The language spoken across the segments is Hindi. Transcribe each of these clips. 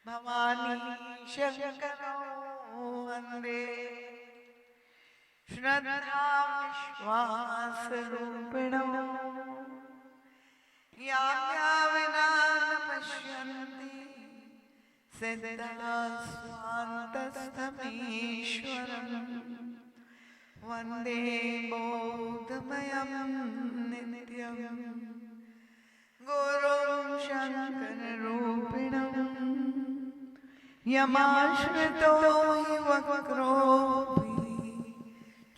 भवानी शंकरौ वंदे श्रद्धा विश्वास रूपिणौ या विना न पश्यन्ति सिद्धा स्वान्तस्थमीश्वरम् वंदे बोधमयं नित्यं गुरुं शङ्कररूपिणं यमाश्रितो हि वक्रोऽपि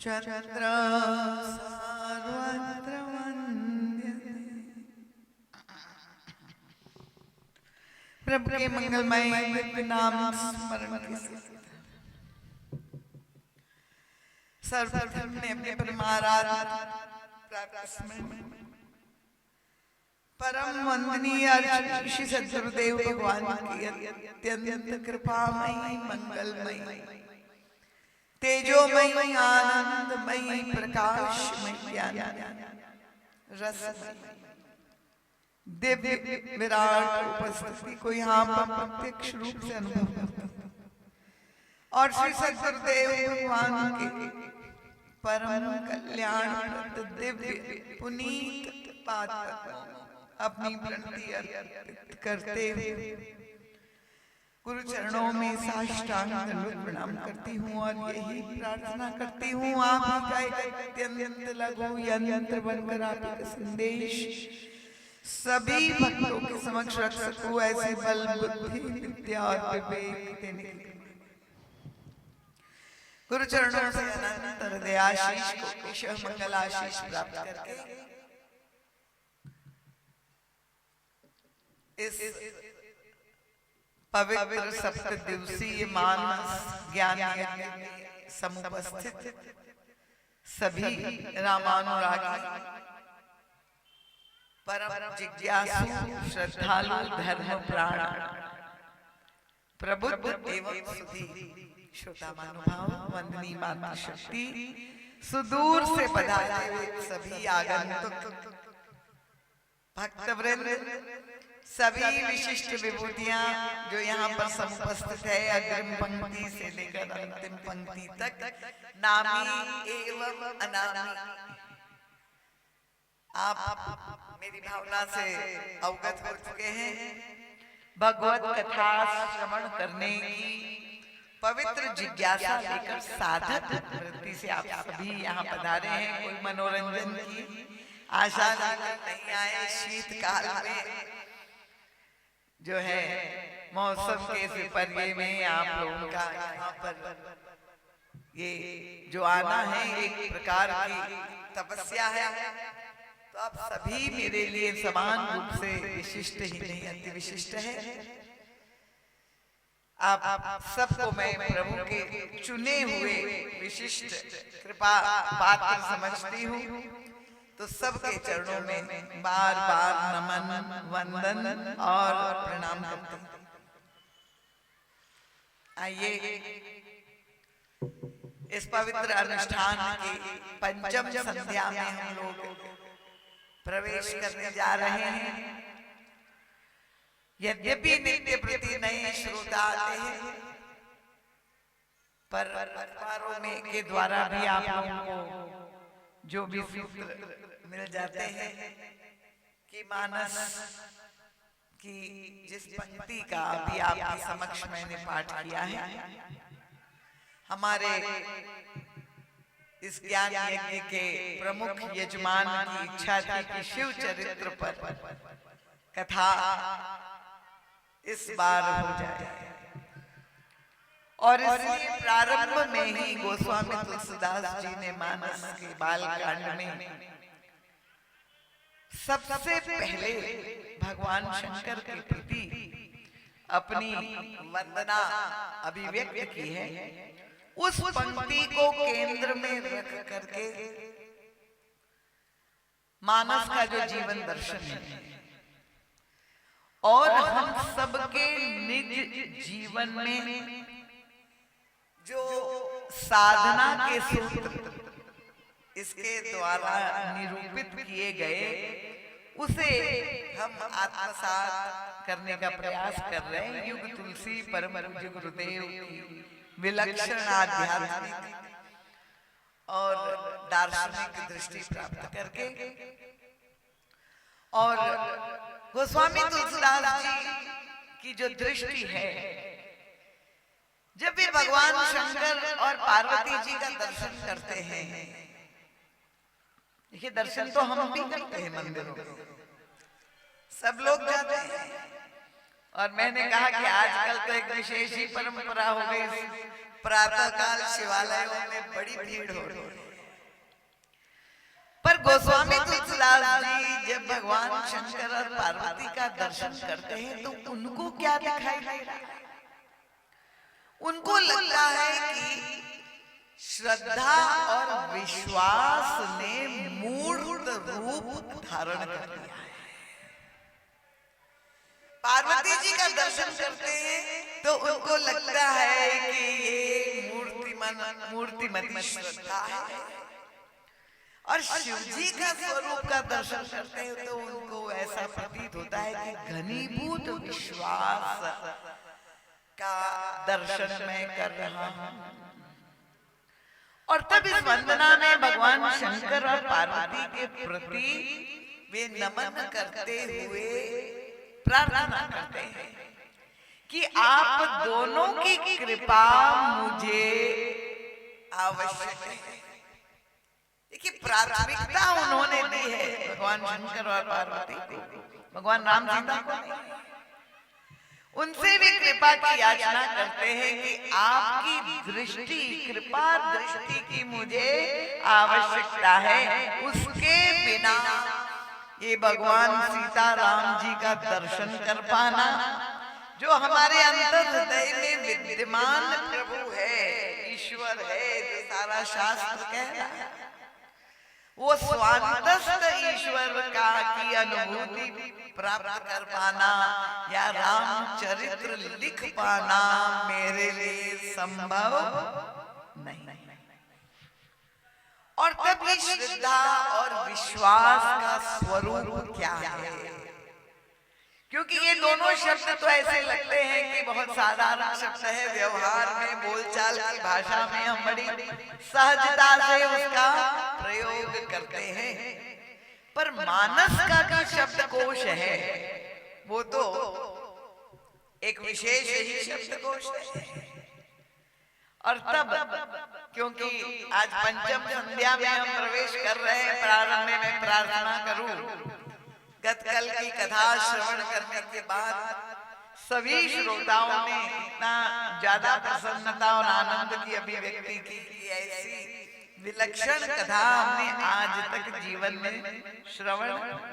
चत्र सर्वत्र वन्द्यते। प्रभु के मंगलमय दिव्य नाम स्मरण के साथ सर्वप्रथम ने अपने परम वंदनीय श्री सद्गुरुदेव भगवान की अत्यंत कृपामयी मंगलमयी तेजोमयी आनंदमयी प्रकाशमयी ज्ञान रसमयी दिव्य विराट उपस्थिति को यहाँ पर प्रत्यक्ष रूप से अनुभव करता और श्री सद्गुरुदेव भगवान के परम कल्याण दिव्य पुनीत पाद अपनी प्रणति अर्पित करते हुए गुरु चरणों में साष्टांग दंडवत प्रणाम करती हूँ और यही प्रार्थना करती हूँ आप ही का एक अत्यंत लघु यंत्र बनकर आप का संदेश सभी भक्तों के समक्ष रख सकूं, ऐसे बल बुद्धि विद्या और विवेक देने के गुरु चरणों से अनंत हृदय आशीष को केशव मंगल आशीष प्राप्त करके इस पवित्र सप्त दिवसीय मानस ज्ञान यज्ञ में समुपस्थित सभी रामानुरागी परम जिज्ञासु श्रद्धालु धर्म प्राण प्रबुद्ध एवं सुधीर श्रोता महानुभाव वंदनीय मातृशक्ति सुदूर से पधारे हुए सभी आगंतुक भक्तवृंद सभी विशिष्ट विभूतियां जो यहाँ पर समुपस्थित है अग्रिम पंक्ति से लेकर अंतिम पंक्ति तक नामी एवं अनामी आप मेरी भावना से अवगत हो चुके हैं। भगवत कथा श्रवण करने की पवित्र जिज्ञासा लेकर साधक वृत्ति से आप सभी यहाँ पधारे हैं। कोई मनोरंजन की आशा लेकर नहीं आए। शीतकाल में जो है मौसम के विपर्य में आप लोगों का यहाँ पर ये जो आना है एक प्रकार की तपस्या है। तो आप सभी मेरे लिए समान रूप से विशिष्ट ही नहीं अति विशिष्ट है। आप सबको मैं प्रभु के चुने हुए विशिष्ट कृपा पात्र समझती हूँ। तो सबके चरणों में बार बार नमन वंदन और प्रणाम करती हूँ। आइए इस पवित्र अनुष्ठान की पंचम संध्या में हम लोग प्रवेश करने जा रहे हैं। यद्यपि नित्य प्रति नए श्रोता आते हैं पर अखबारों में के द्वारा भी आप लोगों को जो भी सूत्र मिल जाते हैं कि मानस की जिस पंक्ति का अभी आपके समक्ष मैंने पाठ किया है हमारे इस ज्ञान यज्ञ के प्रमुख यजमान की इच्छा थी कि शिव चरित्र पर कथा इस बार हो जाए और इसलिए प्रारंभ में ही गोस्वामी तुलसीदास जी ने मानस के बालकांड में सबसे पहले भगवान शंकर के प्रति अपनी वंदना अभिव्यक्त की है। उस पंक्ति को केंद्र में रख करके मानस का जो जीवन दर्शन है और हम सबके निज जीवन में जो साधना के सूत्र इसके द्वारा निरूपित किए गए उसे हम आत्मसात करने का प्रयास कर रहे हैं। युग तुलसी परम पूज्य गुरुदेव की विलक्षण आध्यात्मिक और दार्शनिक दृष्टि प्राप्त करके, और गोस्वामी तुलसीदास जी की जो दृष्टि है, जब भी भगवान शंकर और पार्वती जी का दर्शन करते हैं, देखिए दर्शन तो हम भी करते हैं मंदिरों में, सब लोग जाते हैं, और मैंने कहा कि आजकल तो एक विशेष ही परंपरा हो गई, प्रातः काल शिवालयों में बड़ी भीड़ हो रही है। पर गोस्वामी तुलसीदास जी जब भगवान शंकर और पार्वती का दर्शन करते हैं तो उनको क्या दिखाई दे रहा है? उनको लगता है कि श्रद्धा और विश्वास ने मूर्त रूप धारण कर लिया है। पार्वती जी का दर्शन करते हैं तो उनको लगता है कि ये मूर्तिमती श्रद्धा है, और शिव जी का स्वरूप का दर्शन करते हैं तो उनको ऐसा प्रतीत होता है कि घनीभूत विश्वास का दर्शन मैं कर रहा हूं। और तब इस वंदना में भगवान शंकर और पार्वती के प्रति वे नमन करते हुए प्रार्थना करते हैं कि आप दोनों की कृपा मुझे आवश्यक है। देखिए प्राथमिकता उन्होंने दी है भगवान शंकर और पार्वती को, भगवान राम सीता को नहीं। उनसे भी कृपा की याचना करते हैं कि आपकी दृष्टि, कृपा दृष्टि की मुझे आवश्यकता है। उसके बिना ये भगवान सीता राम जी का दर्शन कर पाना, जो हमारे अंतर हृदय में विद्यमान प्रभु है, ईश्वर है, जो सारा शास्त्र कह रहा है, वो स्वांतस्थ ईश्वर का की अनुभूति प्राप्त कर पाना या रामचरित्र लिख पाना मेरे लिए संभव नहीं। और तब ये श्रद्धा और विश्वास का स्वरूप क्या है? क्योंकि ये दोनों शब्द तो ऐसे लगते हैं कि बहुत साधारण शब्द है, व्यवहार में, बोलचाल की भाषा में हम बड़ी सहजता से उसका प्रयोग करते हैं, पर मानस का जो शब्दकोश है वो तो एक विशेष ही शब्दकोश है। और तब क्योंकि आज पंचम संध्या में हम प्रवेश कर रहे हैं, प्रारंभ में मैं प्रार्थना करूं, गतकल की कथा श्रवण करने के बाद सभी श्रोताओं ने इतना ज्यादा प्रसन्नता और आनंद की अभिव्यक्ति की, ऐसी विलक्षण कथा हमने आज तक जीवन में श्रवण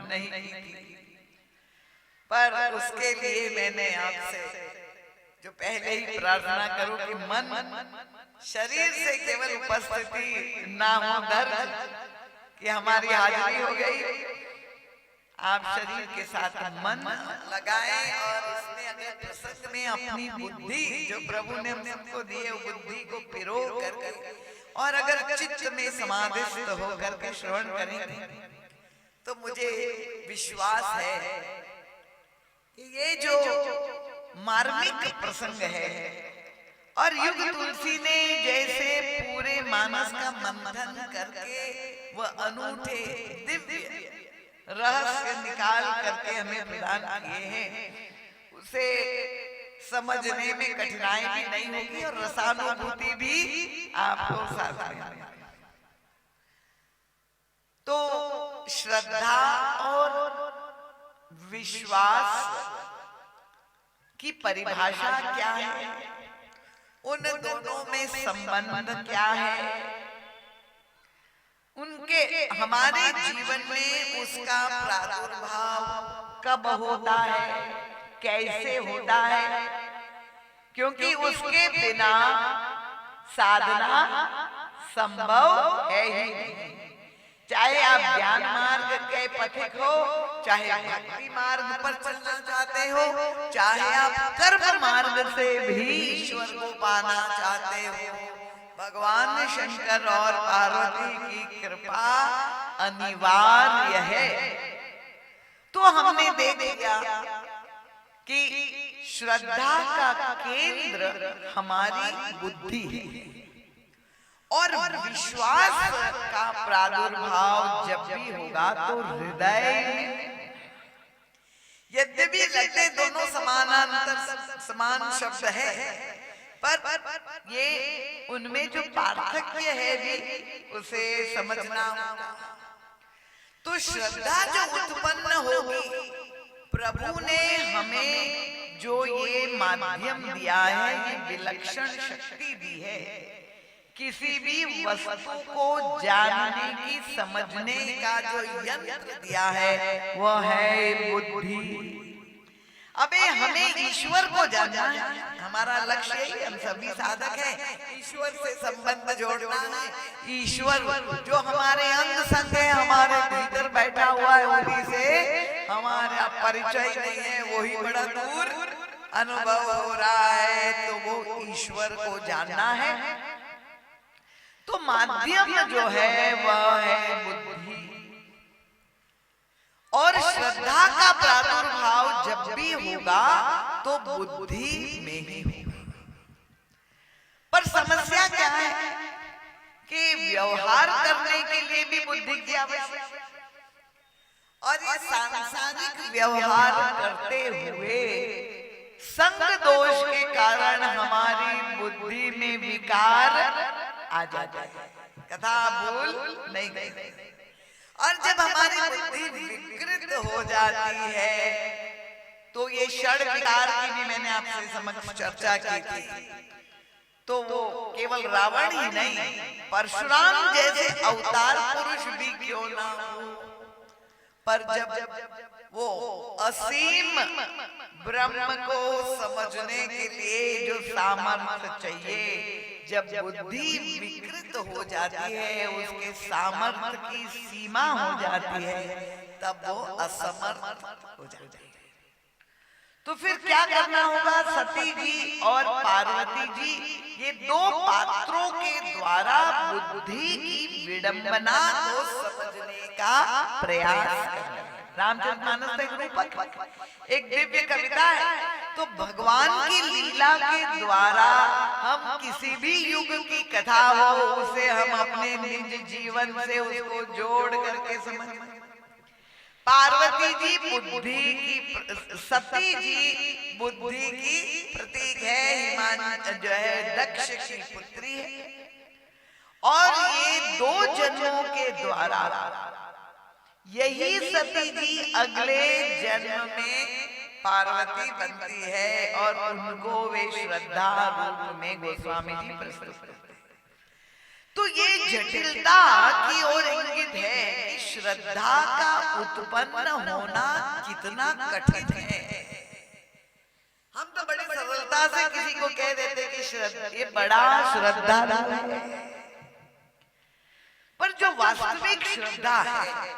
नहीं की थी। पर उसके लिए मैंने आपसे जो पहले ही प्रार्थना करूं कि मन शरीर से केवल उपस्थिति ना हो दर्ज कि हमारी हाजिरी हो गई, आप शरीर के साथ मन लगाएं और इसमें अगर प्रसंग में अपनी बुद्धि जो प्रभु ने हमको दी है बुद्धि को पिरो करके, और अगर चित्त में समाधिस्थ होकर के श्रवण करेंगे तो मुझे विश्वास है कि ये जो मार्मिक प्रसंग है, और युग तुलसी ने जैसे पूरे मानस का मंथन करके वह अनूठे दिव्य रहस्य निकाल करके हमें प्रदान किए हैं, उसे समझने में कठिनाई भी नहीं होगी और रसानुभूति भी आपको साथ में। तो श्रद्धा और विश्वास की परिभाषा क्या है, उन दोनों में संबंध क्या है, उनके हमारे जीवन में उसका प्रादुर्भाव कब होता है, कैसे होता है, क्योंकि उसके बिना साधना संभव है ही नहीं। चाहे आप ज्ञान मार्ग के पथिक हो, चाहे भक्ति मार्ग पर चलना चाहते हो, चाहे आप कर्म मार्ग से भी ईश्वर को पाना चाहते हो, भगवान शंकर और पार्वती की कृपा अनिवार्य है। तो हमने देख लिया कि श्रद्धा का केंद्र हमारी बुद्धि है और विश्वास का प्रादुर्भाव जब भी होगा तो हृदय में। यद्यपि लगते दोनों समान शब्द है, पर ये उनमें जो पार्थक्य है भी उसे समझना होगा। तो श्रद्धा जो उत्पन्न होगी, प्रभु ने हमें जो ये माध्यम दिया है, ये विलक्षण शक्ति दी है, किसी भी वस्तु को जानने की समझने का जो यंत्र दिया है वह है बुद्धि। अबे हमें ईश्वर को जानना है, हमारा लक्ष्य यही, हम सभी साधक हैं, ईश्वर से संबंध जोड़ना है। ईश्वर जो हमारे अंग संग है, हमारे भीतर बैठा हुआ है, उन्हीं से हमारा परिचय नहीं है, वही बड़ा दूर अनुभव हो रहा है। तो वो ईश्वर को जानना है, तो माध्यम जो है वह है बुद्धि। और श्रद्धा का प्रादुर्भाव जब भी होगा तो बुद्धि में ही होगा। पर समस्या क्या है कि व्यवहार करने के लिए भी बुद्धि की आवश्यकता, और ये सांसारिक व्यवहार करते हुए संग दोष के कारण हमारी बुद्धि में विकार आ जाता है। कथा भूल नहीं गई। और जब हमारी बुद्धि विकृत हो जाती है तो ये षड विकार की भी मैंने आपसे समक्ष चर्चा की थी। तो वो केवल रावण ही नहीं, परशुराम जैसे अवतार पुरुष भी क्यों ना हो, पर जब वो असीम ब्रह्म को समझने के लिए जो सामर्थ्य चाहिए, जब बुद्धि विकृत हो जाती है, उसके सामर्थ्य की सीमा हो जाती है, तब वो असमर्थ हो जाती है। तो फिर क्या करना होगा? सती जी और पार्वती जी, ये दो पात्रों के द्वारा बुद्धि की विडंबना को समझने का प्रयास करना। रामचरितमानस एक रूपक, एक दिव्य कविता है। तो भगवान की लीला के द्वारा हम किसी भी युग की कथा हो, उसे हम अपने निज जीवन से उसको जोड़ करके समझ। पार्वती जी बुद्धि की, सती जी बुद्धि की प्रतीक है, हिमानी जो है दक्ष की पुत्री है। और ये दो जन्मों के द्वारा यही सती जी अगले जन्म में पार्वती बनती है और उनको वे श्रद्धा रूप में गोस्वामी जी प्रस्तुत करते हैं। तो ये जटिलता की ओर इंगित है कि श्रद्धा का उत्पन्न होना कितना कठिन है। हम तो बड़ी सरलता से किसी को कह देते कि श्रद्धा, ये बड़ा श्रद्धा है, पर जो वास्तविक श्रद्धा है,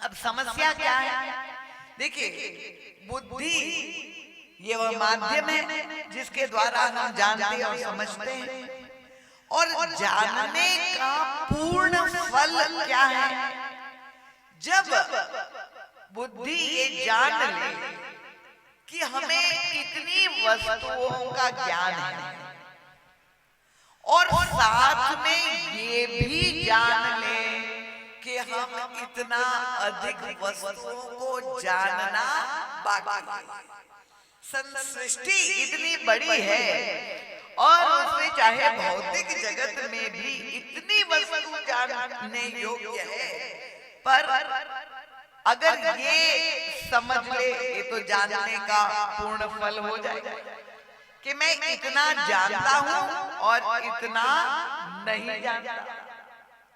अब समस्या क्या है? देखिए, बुद्धि ये वह माध्यम है जिसके द्वारा हम जानते और समझते हैं, और जानने का पूर्ण फल क्या है? जब बुद्धि ये जान ले कि हमें कितनी वस्तुओं का ज्ञान है, और साथ में ये भी जान ले कि हम इतना अधिक वस्तुओं को जानना बाकी। सृष्टि इतनी बड़ी है और उसमें चाहे भौतिक जगत में भी इतनी वस्तु जानने योग्य है, पर अगर ये समझ ले, ये तो जानने का पूर्ण फल हो जाएगा कि मैं इतना जानता हूं और इतना नहीं जानता।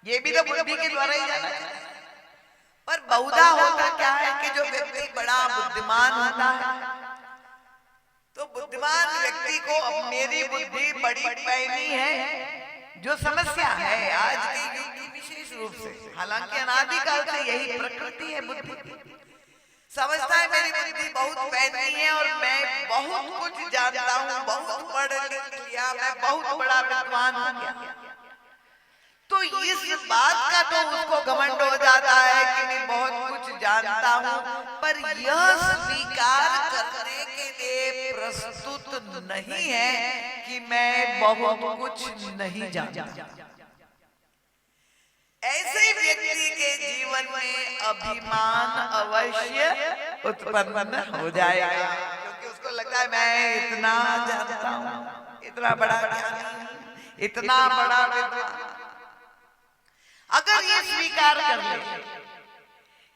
ये भी तो बुद्धि के द्वारा ही जाना है। पर बहुधा होता क्या है कि जो व्यक्ति बड़ा बुद्धिमान होता है, तो बुद्धिमान व्यक्ति को अब मेरी बुद्धि बड़ी पैनी है, जो समस्या है आज के युग की विशेष रूप से, हालांकि अनादिकाल से यही प्रकृति है बुद्धि की। समझता है मेरी बुद्धि बहुत पैनी है और मैं बहुत कुछ जानता हूँ, बहुत पढ़ लिख लिया, मैं बहुत बड़ा विद्वान हो गया। तो तो इस बात का तो उसको घमंड हो जाता है कि मैं बहुत कुछ जानता हूँ, पर यह स्वीकार करने के लिए प्रस्तुत नहीं है कि मैं बहुत कुछ नहीं जानता। ऐसे व्यक्ति के जीवन में अभिमान अवश्य उत्पन्न हो जाएगा, क्योंकि उसको लगता है मैं इतना जानता हूँ, इतना बड़ा ज्ञानी, इतना बड़ा विद्वान। अगर ये स्वीकार कर ले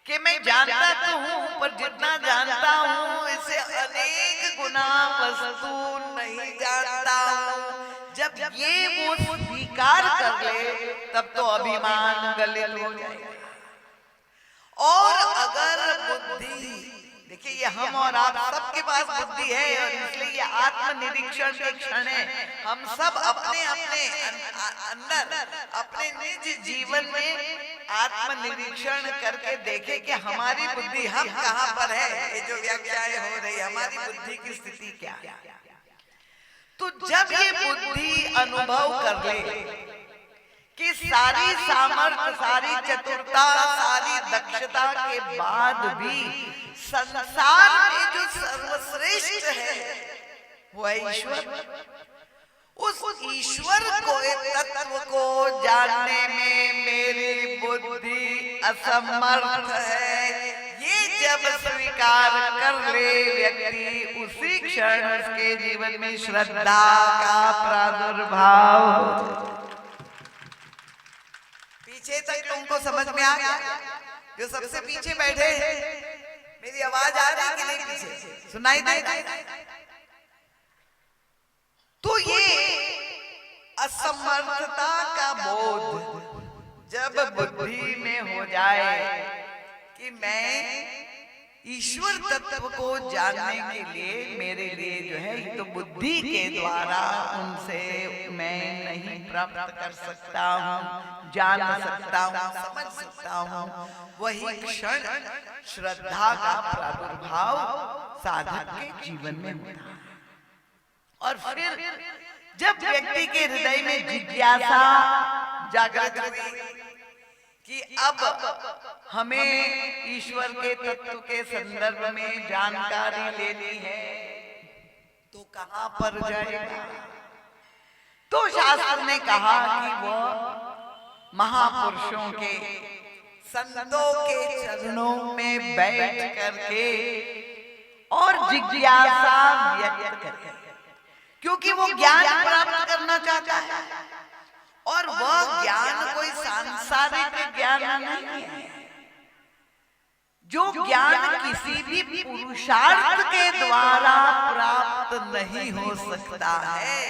कि मैं जानता तो हूं, पर जितना जानता हूं इससे अनेक गुना वस्तु नहीं जानता हूं, जब ये वो स्वीकार कर ले तब तो अभिमान गलित हो जाएगा। और अगर बुद्धि, देखिए ये हम और आप सबके पास बुद्धि है, और इसलिए ये आत्मनिरीक्षण के क्षण है। हम सब अपने अपने अंदर अपने निज जीवन में आत्मनिरीक्षण करके देखें कि हमारी बुद्धि हम कहाँ पर है। ये जो व्याख्याएं हो रही, हमारी बुद्धि की स्थिति क्या है। तो जब ये बुद्धि अनुभव कर ले कि सारी सामर्थ्य, सारी चतुरता, सारी दक्षता के बाद भी संसार में जो सर्वश्रेष्ठ है वो है ईश्वर, उस ईश्वर को, तत्व को जानने में मेरी बुद्धि असमर्थ है, ये जब स्वीकार कर ले व्यक्ति, उसी क्षण उसके जीवन में श्रद्धा का प्रादुर्भाव। पीछे तक तुमको समझ में आ गया? जो सबसे पीछे बैठे हैं, मेरी आवाज आ रही कि नहीं? पीछे सुनाई दे? तो ये असमर्थता का बोध जब बुद्धि में हो जाए कि मैं ईश्वर तत्व को जानने के लिए, मेरे लिए जो है तो बुद्धि के द्वारा उनसे मैं नहीं प्राप्त कर सकता हूँ, जान सकता हूँ, समझ सकता हूँ, वही क्षण श्रद्धा का प्रादुर्भाव साधक के जीवन में होता है। और फिर जब व्यक्ति के हृदय में जिज्ञासा जागृत हुई कि अब हमें ईश्वर के तत्व के संदर्भ में जानकारी लेनी है, तो कहां पर जाएगा? तो शास्त्र ने कहा कि वो महापुरुषों के, संतों के चरणों में बैठ करके और जिज्ञासा व्यक्त करके, क्योंकि वो ज्ञान प्राप्त करना चाहता है, और वह ज्ञान कोई सांसारिक ज्ञान नहीं है। जो ज्ञान किसी भी पुरुषार्थ के द्वारा प्राप्त नहीं हो सकता है,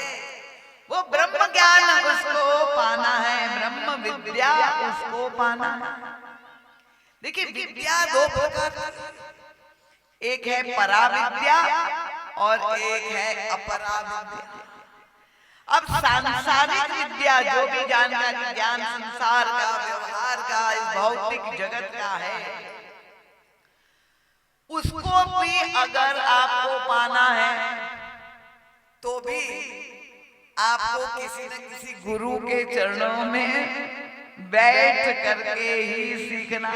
वो ब्रह्म ज्ञान उसको पाना है, ब्रह्म विद्या उसको पाना है। देखिए विद्या दो प्रकार की, एक है पराविद्या और एक है अपराविद्या। अब सांसारिक विद्या जो भी जानकारी, ज्ञान संसार का, व्यवहार का, इस भौतिक जगत का है, उसको भी अगर आपको पाना है तो भी आपको किसी न किसी गुरु के चरणों में बैठ करके ही सीखना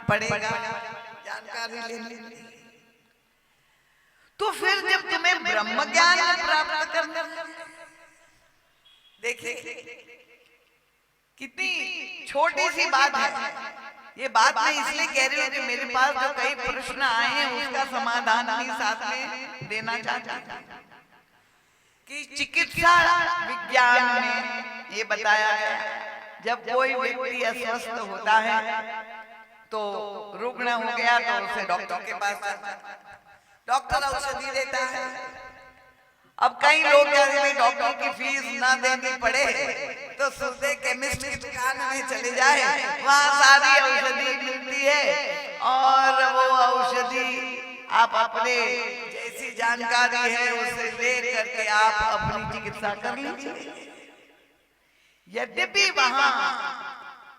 पड़ेगा, जानकारी लेनी। तो फिर जब तुम्हें ब्रह्म ज्ञान प्राप्त करना, देखिए कितनी छोटी सी बात है। ये बात मैं इसलिए कह रही हूँ कि मेरे पास जो कई प्रश्न आए हैं उसका समाधान भी साथ में देना चाहता हूँ कि चिकित्सा विज्ञान में ये बताया गया, जब कोई व्यक्ति अस्वस्थ होता है तो रुग्ण हो गया तो उसे डॉक्टर के पास जाता है, डॉक्टर औषधि देता है। अब कई लोग कहते हैं डॉक्टर की फीस ना देनी पड़े तो सोचते केमिस्ट की दुकान में चले जाए, वहाँ सारी औषधि मिलती है और वो औषधि आप अपने जैसी जानकारी है उसे ले करके आप अपनी चिकित्सा कर लीजिए। यद्यपि वहाँ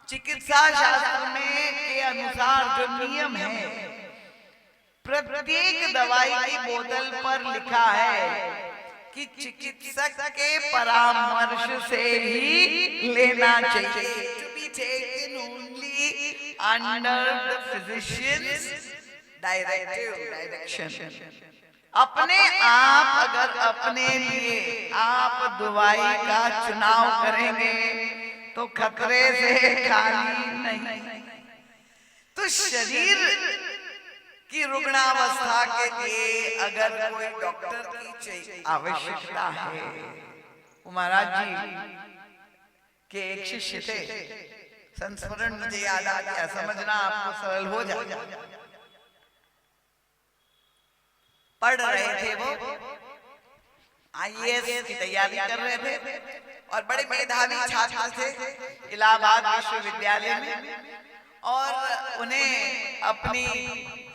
चिकित्सा शास्त्र में के अनुसार जो नियम है, प्रत्येक दवाई की बोतल पर लिखा है कि चिकित्सक के परामर्श से ही लेना चाहिए। To be taken only under the physician's direction। अपने आप अगर अपने लिए आप दवाई का चुनाव करेंगे तो खतरे से खाली नहीं। तो शरीर की रुग्णावस्था के लिए अगर कोई डॉक्टर की आवश्यकता है। महाराज जी के एक शिष्य थे, संस्मरण मुझे याद आ गया, समझना आपको सरल हो जाए। पढ़ रहे थे वो, IAS की तैयारी कर रहे थे और बड़े मेधावी छात्र थे इलाहाबाद विश्वविद्यालय में, और उन्हें अपनी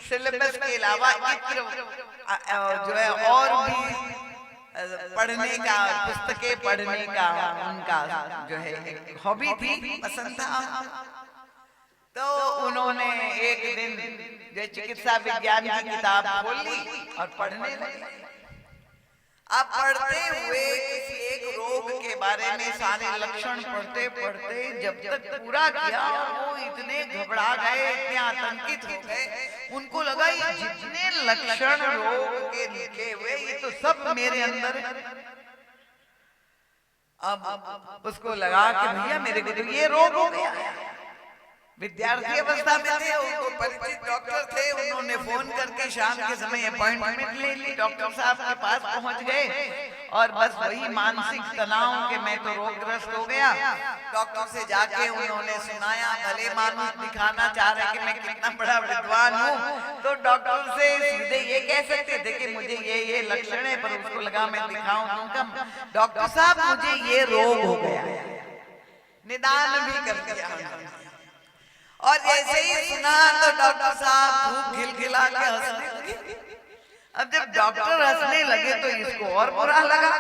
सिलेबस के अलावा जो है और भी पढ़ने का, पुस्तकें पढ़ने का उनका जो है हॉबी थी, पसंद था। तो उन्होंने एक दिन जो चिकित्सा विज्ञान की किताब खोल ली और पढ़ने लगे। अब पढ़ते हुए किसी एक रोग के बारे में सारे लक्षण पढ़ते पढ़ते जब तक पूरा किया, वो इतने घबरा गए, इतने आतंकित हो गए, उनको लगा ये जितने लक्षण रोग के लिखे हुए ये तो सब मेरे अंदर है। अब उसको लगा कि भैया मेरे को तो ये रोग हो गया। विद्यार्थी अवस्था में थे, उनको परिचित डॉक्टर थे, उन्होंने फोन करके शाम के समय अपॉइंटमेंट ले ली, डॉक्टर साहब के पास पहुंच गए और बस वही मानसिक तनाव के मैं तो रोगग्रस्त हो गया। डॉक्टर से जाके उन्होंने सुनाया, भले मानुस दिखाना चाह रहे कि मैं कितना बड़ा विद्वान हूँ, तो डॉक्टर से सीधे ये कह सकते थे कि मुझे ये लक्षण है, पर उसको लगा मैं दिखाऊं दूंगा। डॉक्टर साहब मुझे ये रोग हो गया, निदान भी कर दिया। और जैसे ही सुना तो डॉक्टर साहब खूब खिलखिला के हंसने लगे। अब जब डॉक्टर हंसने लगे तो इसको और बुरा लगा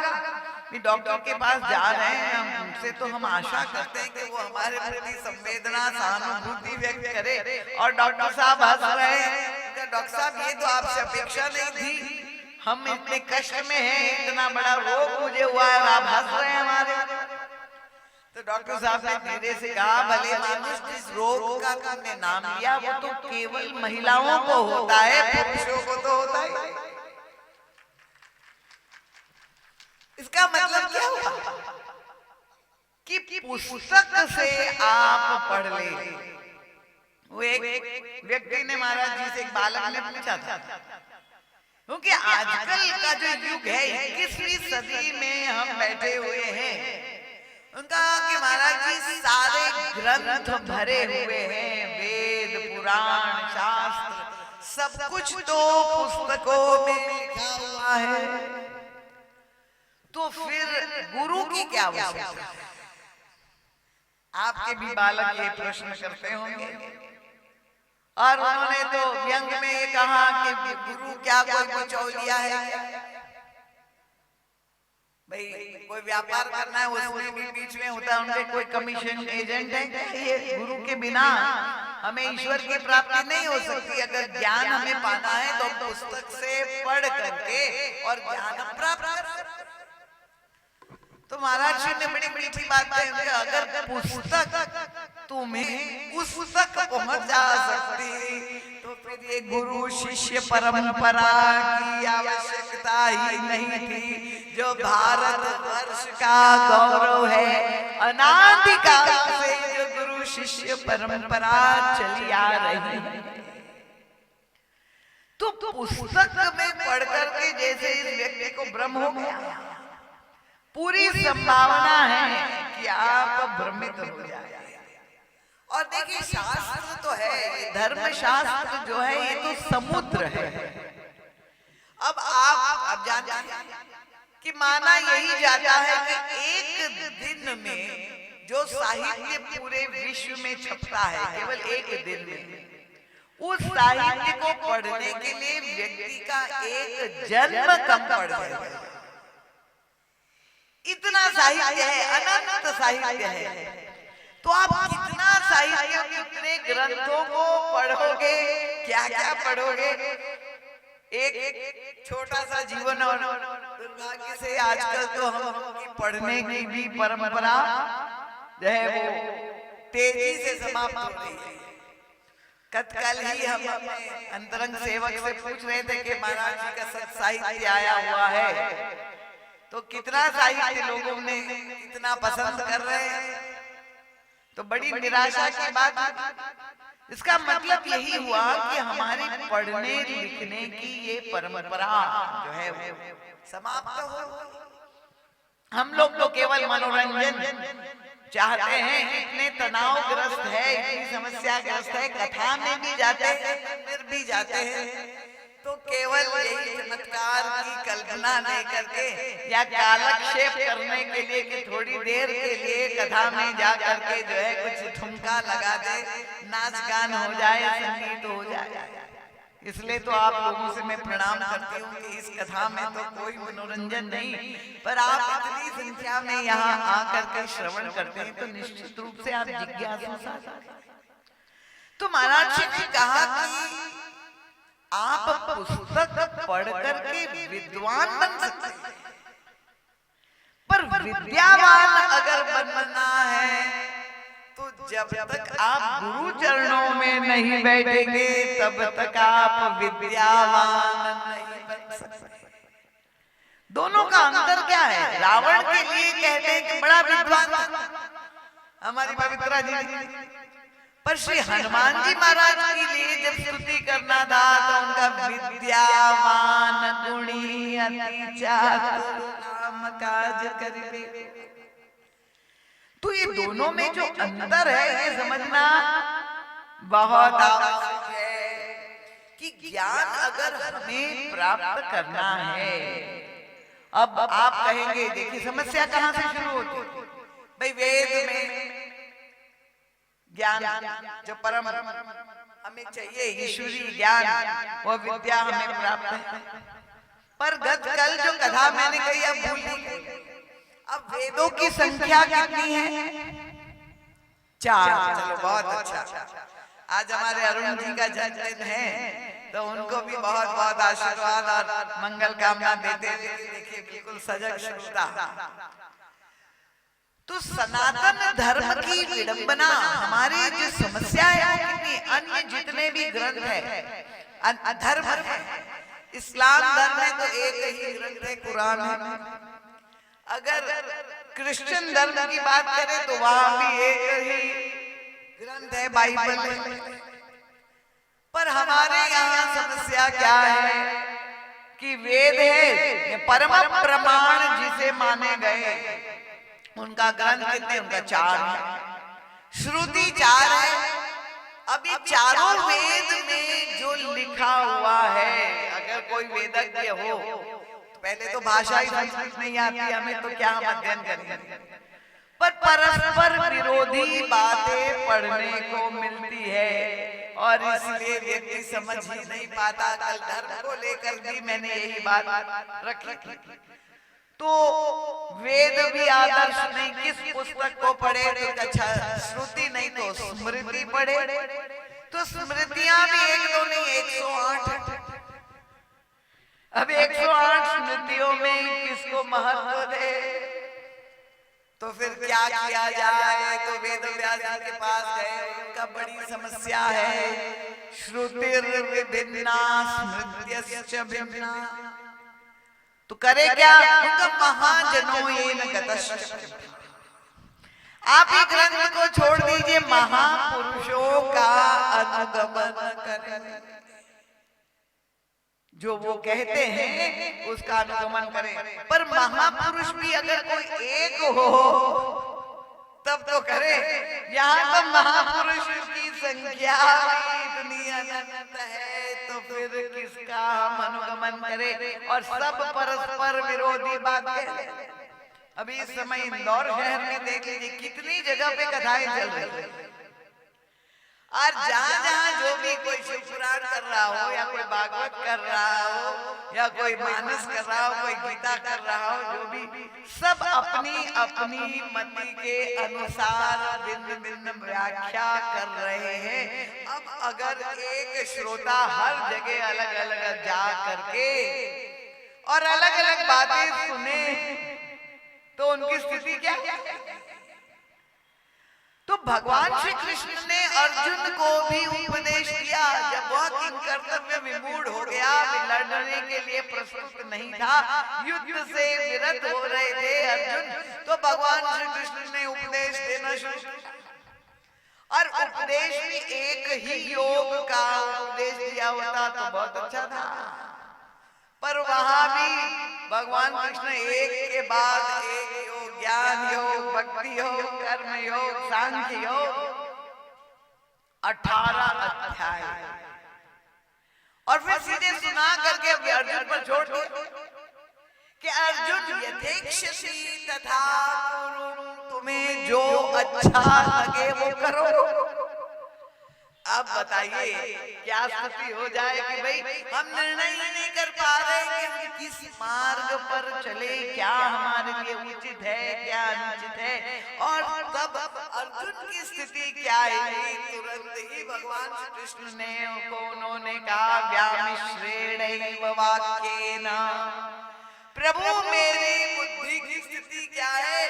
कि डॉक्टर के पास जा रहे हैं, उनसे तो हम आशा करते हैं कि वो हमारे प्रति संवेदना सहानुभूति व्यक्त करे, और डॉक्टर साहब हंस रहे हैं। डॉक्टर साहब ये तो आपसे अपेक्षा नहीं थी, हम इतने कष्ट में हैं, इतना बड़ा रोग मुझे हुआ है और आप हंस रहे हैं हमारे। तो डॉक्टर साहब ने धीरे से कहा, भले मानुस जिस रोग का तुमने नाम लिया वो तो केवल महिलाओं को होता है, पुरुषों को तो होता है। इसका मतलब क्या हुआ कि पुस्तक से आप पढ़ ले। वो एक व्यक्ति ने महाराज जी से, एक बालक ने पूछा था, क्योंकि आजकल का जो युग है 21वीं सदी में हम बैठे हुए हैं, उनका कि महाराज जी सारे ग्रंथ भरे हुए हैं, वेद पुराण शास्त्र सब कुछ तो पुस्तकों में लिखा हुआ है, तो फिर गुरु की क्या आवश्यकता है? आपके भी बालक ये प्रश्न करते होंगे, और उन्होंने तो व्यंग में ये कहा कि गुरु क्या कोई बिचौलिया है? भाई कोई व्यापार करना है उसमें भी बीच में होता है, उनके कोई कमीशन एजेंट है। ये गुरु के बिना हमें ईश्वर की प्राप्ति नहीं हो सकती। अगर ज्ञान हमें पाना है तो पुस्तक से पढ़ करके और ज्ञान प्राप्त कर। तो महाराज जी ने बड़ी मीठी बात कही, अगर पुस्तक तुम्हें उस तक पहुंच जा सकती तो फिर ये गुरु शिष्य परंपरा की आवश्यकता ही नहीं थी, जो भारत वर्ष का गौरव है। अनादिकाल से जो गुरु शिष्य परंपरा चली आ रही है, तो पुस्तक में पढ़ करके जैसे इस व्यक्ति को भ्रम हो गया, पूरी संभावना है कि आप भ्रमित हो जाए। और देखिए शास्त्र तो है, धर्म शास्त्र जो है ये तो समुद्र है। अब आप जानते हैं कि माना यही जाता है कि एक दिन में जो साहित्य पूरे विश्व में छपता है, केवल एक दिन में, उस साहित्य को पढ़ने के लिए व्यक्ति का एक जन्म कम पड़ जाएगा। इतना साहित्य है, अनंत साहित्य है। तो आप कितना साहित्य, कितने ग्रंथों को पढ़ोगे, क्या क्या पढ़ोगे? एक छोटा सा जीवन और दुर्भाग्य से आजकल तो हम पढ़ने की भी परंपरा जो है वो तेजी से समाप्त हो रही है। कल ही हम अपने अंतरंग सेवक से पूछ रहे थे कि महाराज जी का सब साहित्य आया हुआ है, तो कितना साहित्य लोगों ने इतना पसंद कर रहे हैं, तो बड़ी निराशा की बात। इसका मतलब यही हुआ कि हमारी पढ़ने लिखने की ये परंपरा जो है वो समाप्त हो। हम लोग तो केवल मनोरंजन चाहते हैं, इतने तनावग्रस्त है, इतनी समस्याग्रस्त है, कथा में भी जाते हैं, मंदिर भी जाते हैं, तो केवल यही चमत्कार की कल्पना नहीं करके या कालक्षेप करने के लिए कि थोड़ी देर के लिए कथा में जा करके जो है कुछ ठुमका लगा दे, नाच गान हो जाए, संगीत हो जाए। इसलिए तो आप लोगों से मैं प्रणाम करती हूँ कि इस कथा में तो कोई मनोरंजन नहीं, पर आप इतनी संख्या में यहाँ आकर के श्रवण करते हैं तो निश्चित रूप से आप जिज्ञासु सा। तो महाराज जी ने कहा कि आप पुस्तक पढ़ करके विद्वान बन सकते हैं, पर विद्यावान अगर बनना है तो जब तक आप गुरु चरणों में नहीं बैठेंगे तब तक आप विद्यावान नहीं बन सकते। दोनों का अंतर क्या है? रावण के लिए कहते हैं कि बड़ा विद्वान हमारी पवित्रा जी, पर श्री हनुमान जी महाराज के लिए जब स्तुति करना था तो उनका विद्यावान गुणी अति चातुर राम काज करिबे। तो ये दोनों में जो अंतर है ये समझना बहुत आवश्यक है कि ज्ञान अगर हमें प्राप्त करना है। अब आप कहेंगे देखिए समस्या कहां से शुरू होती है भाई, वेद में ज्ञान जो परम हमें चाहिए ईश्वरीय ज्ञान वो विद्या हमें प्राप्त है, पर गत कल जो कथा मैंने कही अब भूल गई। अब वेदों की संख्या कितनी है? 4। चलो बहुत अच्छा। आज हमारे अरुण जी का जन्मदिन है तो उनको भी बहुत बहुत आशीर्वाद और मंगल कामना देते हुए देखिए बिल्कुल सजग श्रोता। तो सनातन धर्म की विडंबना हमारी जो समस्या है कितनी, अन्य जितने भी ग्रंथ है धर्म है, इस्लाम धर्म में तो एक ही ग्रंथ है कुरान है। अगर क्रिश्चियन धर्म की बात करें तो वहां भी एक ही ग्रंथ है बाइबल। पर हमारे यहाँ समस्या क्या है कि वेद है परम प्रमाण जिसे माने गए, उनका ग्रंथ कितने? उनका 4 है, श्रुति 4 है। अभी चारों वेद में जो लिखा हुआ है, अगर कोई वेदज्ञ हो, पहले तो भाषा ही संस्कृत नहीं आती हमें तो क्या हम अध्ययन करेंगे, पर परस्पर विरोधी बातें पढ़ने को मिलती है और इसलिए व्यक्ति समझ ही नहीं पाता। कल धर्म को लेकर भी मैंने यही बात रखी थी। तो वेद भी आदर्श नहीं, किस पुस्तक को पढ़े तो अच्छा, श्रुति नहीं तो स्मृति पढ़े। तो स्मृतियां भी एक दो नहीं 108। अब 108 स्मृतियों में किसको महत्व दे, तो फिर क्या किया जाए? तो वेद व्यास जी के पास गए, उनका बड़ी समस्या है, श्रुतिर विभिन्ना स्मृत्यश्च भिन्ना। तो करे क्या? उनका महाजनो येन गतश्च। आप ही ग्रंथ को छोड़ दीजिए, महापुरुषों का अनुगमन करें, जो वो कहते हैं उसका अनुगमन करें। पर महापुरुष भी अगर कोई एक हो तब तो करे। यहाँ तो महापुरुष की संख्या इतनी अनंत है, तो फिर किसका हम अनुगमन करें? और सब परस्पर विरोधी बातें। अभी इस समय इंदौर शहर में देख लीजिए कितनी जगह पे कथाएं चल रही है, और जहाँ जहाँ जो भी कोई शिव पुराण कर रहा हो या कोई भागवत कर रहा हो या कोई मानस कर रहा हो, कोई गीता कर रहा हो, जो भी सब अपनी अपनी मति के अनुसार भिन्न भिन्न व्याख्या कर रहे हैं। अब अगर एक श्रोता हर जगह अलग अलग जा करके और अलग अलग बातें सुने तो उनकी स्थिति क्या? तो भगवान श्री कृष्ण ने अर्जुन को भी उपदेश दिया। जब वह किंग कर्तव्य विमूढ़ हो गया, लड़ने के लिए प्रस्तुत नहीं था, युद्ध से विरत हो रहे थे अर्जुन, तो भगवान श्री कृष्ण ने उपदेश देना शुरू किया। और उपदेश भी एक ही योग का उपदेश दिया होता तो बहुत अच्छा था, पर वहां भी भगवान कृष्ण एक के बाद एक योग, ज्ञान योग, भक्ति योग, कर्म योग, सांख्य योग, 18 अध्याय, और फिर सीधे सुना करके अर्जुन पर छोड़ दिया कि अर्जुन यथेक्षसी तथा कुरु, तुम्हें जो अच्छा लगे वो करो। अब बताइए क्या स्थिति हो जाए कि भाई हम निर्णय ही नहीं कर पा रहे कि हम किस मार्ग पर चले, क्या हमारे लिए उचित है, क्या अनुचित है। और तब अर्जुन की स्थिति क्या है? तुरंत ही भगवान श्री कृष्ण ने उन्होंने कहा, व्यामिश्रेणैव वाक्येन, प्रभु मेरी बुद्धि की स्थिति क्या है?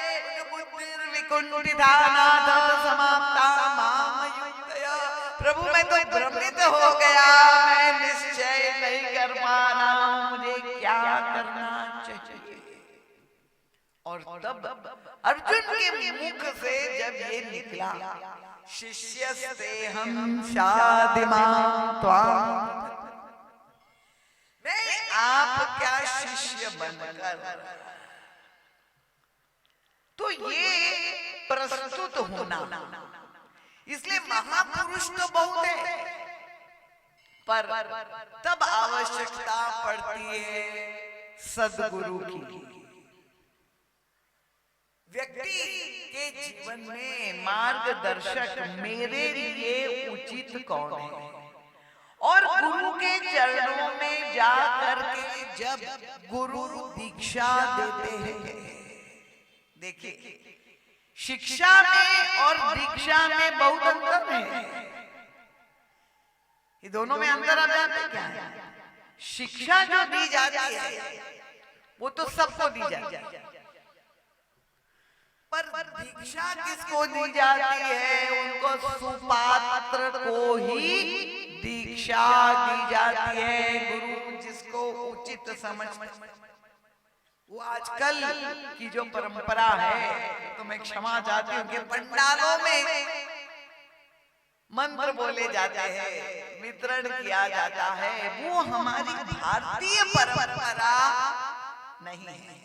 बुद्धिर्विकुंठिता नाथ समाप्ता माम युक्तया। प्रभु मैं तो भ्रमित हो गया, मैं निश्चय नहीं कर पा रहा हूं मुझे क्या करना चाहिए। और तब अर्जुन के मुख से जब ये निकला, शिष्यस्ते हम शादिमां त्वां, मैं आपका शिष्य बनकर, तो ये प्रस्तुत होना, इसलिए महापुरुष तो बहुत है, पर तब आवश्यकता पड़ती है सद्गुरु की। व्यक्ति के जीवन में मार्गदर्शक मेरे लिए उचित कौन है, और गुरु के चरणों में जा करके जब गुरु दीक्षा देते हैं, देखिए शिक्षा में और दीक्षा में बहुत अंतर है। ये दोनों में अंतर आप जानते हैं क्या है? शिक्षा जो दी जाती है वो तो सबको दी जाती है, पर दीक्षा किसको दी जाती है? उनको सुपात्र को ही दीक्षा दी जाती है, गुरु जिसको उचित समझ। वो आजकल की जो परंपरा है, तो मैं क्षमा चाहती हूँ कि पंडालों में मंत्र बोले जाते हैं, वितरण किया जाता है, वो हमारी भारतीय परंपरा नहीं है।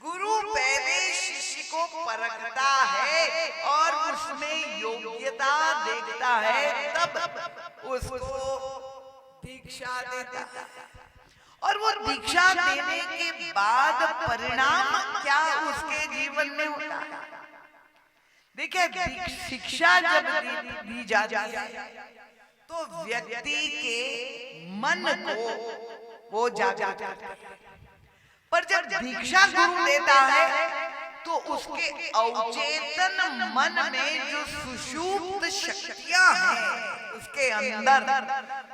गुरु पहले शिष्य को परखता है और उसमें योग्यता देखता है, तब उसको दीक्षा देता है। और वो दीक्षा देने के बाद परिणाम क्या उसके जीवन में होता है? देखिए शिक्षा जब दी जाती है तो व्यक्ति के मन को वो जागृत करता है, पर जब दीक्षा गुरु देता है तो उसके अवचेतन मन में जो सुषुप्त शक्तियां हैं उसके अंदर,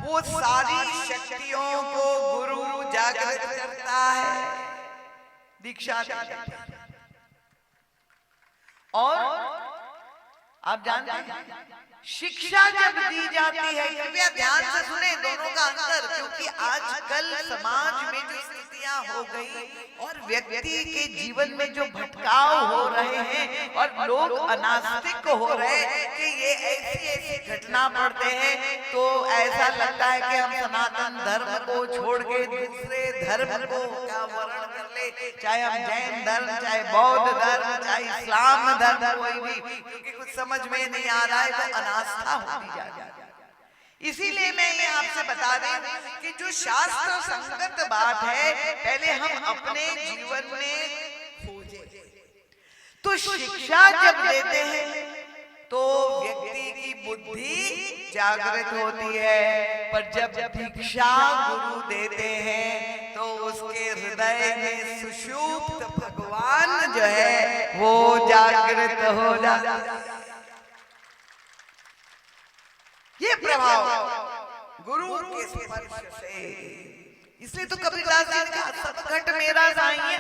वो सारी शक्तियों को गुरु जागृत करता है, दीक्षा देता है। और आप जानते हैं शिक्षा जब दी जाती है, कृपया ध्यान से सुने दोनों का अंतर, क्योंकि आजकल समाज में जो स्थितियां हो गई और व्यक्ति के जीवन में जो भटकाव हो रहे हैं और लोग अनास्तिक हो रहे हैं कि ये ऐसी घटना पड़ते हैं तो ऐसा लगता है कि हम सनातन धर्म को छोड़ के दूसरे धर्म को क्या वर्ण कर ले, चाहे हम जैन धर्म, चाहे बौद्ध धर्म, चाहे इस्लाम धर्म, कोई भी, क्योंकि कुछ समझ में नहीं आ रहा है, वो अनास्था होती जा रही है। इसीलिए मैं ये आपसे बता रही हूँ कि जो शास्त्र संगत बात है पहले हम अपने जीवन में खोजें। तो शिक्षा जब देते हैं तो व्यक्ति की बुद्धि जागृत होती है, पर जब दीक्षा गुरु देते हैं तो उसके हृदय में सुषुप्त भगवान जो है वो जागृत हो जाता है। ये प्रभाव गुरु के स्पर्श से, इसलिए तो कबीरदास जी ने कहा सब घट मेरा साईं,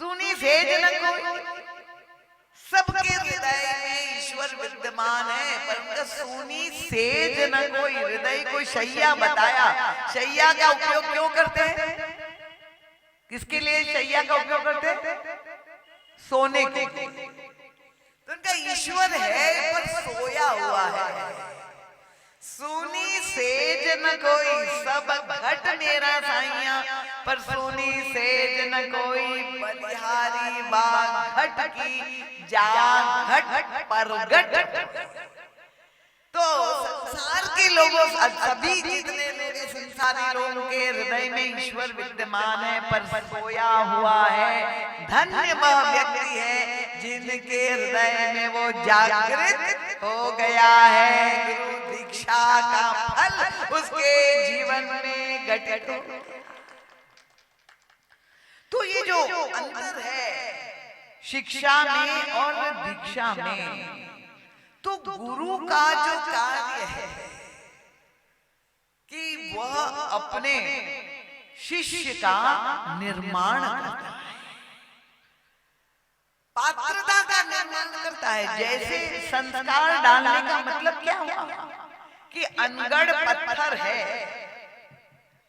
सुनी सेज न कोई, सबके हृदय में ईश्वर विद्यमान है, पर उनका सुनी सेज न कोई, हृदय को शैया बताया। शैया का उपयोग क्यों करते हैं? किसके लिए शैया का उपयोग करते हैं? सोने के। तो उनका ईश्वर है पर सोया हुआ है। सुनी सेज न कोई, सब घट मेरा साइया, पर सुनी सेज न कोई, बलिहारी बा घट की जा घट परगट। तो संसार के लोगों, सभी जितने लोग संसारी लोगों के हृदय में ईश्वर विद्यमान है, पर सोया हुआ है। धन्य वह व्यक्ति है जिनके हृदय में वो जागृत हो गया है। गुरु दीक्षा का फल उसके जीवन में घटित हो। तो ये जो अंतर है शिक्षा में और दीक्षा में, तो गुरु का जो कार्य है कि वह अपने शिष्य का निर्माण करता है, पात्रता का निर्माण करता है। जैसे संस्कार डालने का मतलब क्या हुआ कि अनगढ़ पत्थर है,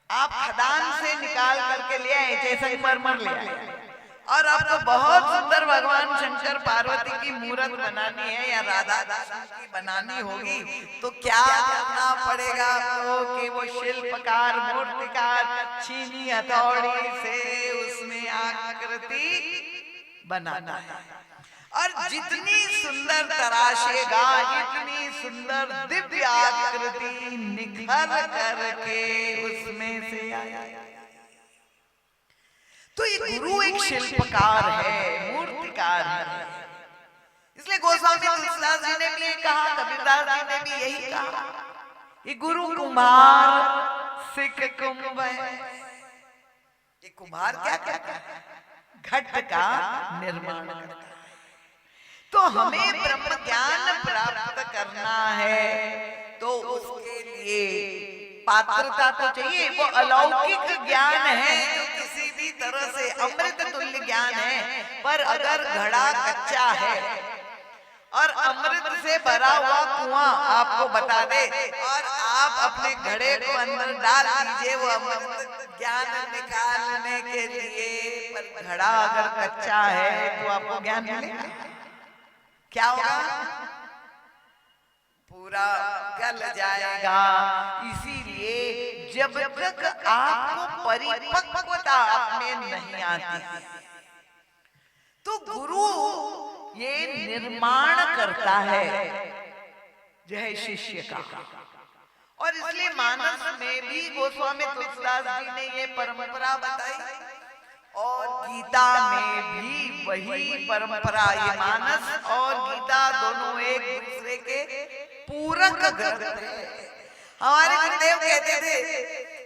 आप खदान से निकाल करके ले आए, जैसे मरमर ले आए, और आपको बहुत सुंदर भगवान शंकर पार्वती की मूर्त बनानी है या राधा कृष्ण की बनानी होगी, तो क्या करना पड़ेगा आपको कि वो शिल्पकार मूर्तिकार छीनी हथौड़ी से उसमें आकृति बनाना है। और जितनी सुंदर तराशेगा, इतनी सुंदर दिव्य आकृति निखर करके उसमें से आया। तो ये गुरु एक शिल्पकार है, मूर्तिकार है। इसलिए गोस्वामी तुलसीदास जी ने भी कहा, कबीरदास जी ने भी यही कहा, ये गुरु कुम्हार सिख कुंभ है। ये कुम्हार क्या कहता है? घट का निर्माण करता है। तो हमें ब्रह्म ज्ञान प्राप्त करना है, तो उसके लिए पात्रता तो चाहिए। वो अलौकिक ज्ञान है, किसी भी तरह से अमृत तुल्य ज्ञान है, पर अगर घड़ा कच्चा है और अमृत से भरा हुआ कुआं आपको बता दे और आप अपने घड़े को अंदर डाल दीजिए वो अमृत ज्ञान निकालने के लिए, पर घड़ा अगर कच्चा है तो आपको ज्ञान मिलेगा? क्या होगा? पूरा गल जाएगा। इसीलिए जब तक आपको परिपक्वता में नहीं आती, तो गुरु ये निर्माण करता है जो है शिष्य का। और इसलिए मानस में भी गोस्वामी तुलसीदास जी ने ये परंपरा बताई, और गीता में भी वही परंपरा। ये मानस और गीता दोनों एक दूसरे के पूरक ग्रंथ हैं। हमारे गुरुदेव कहते थे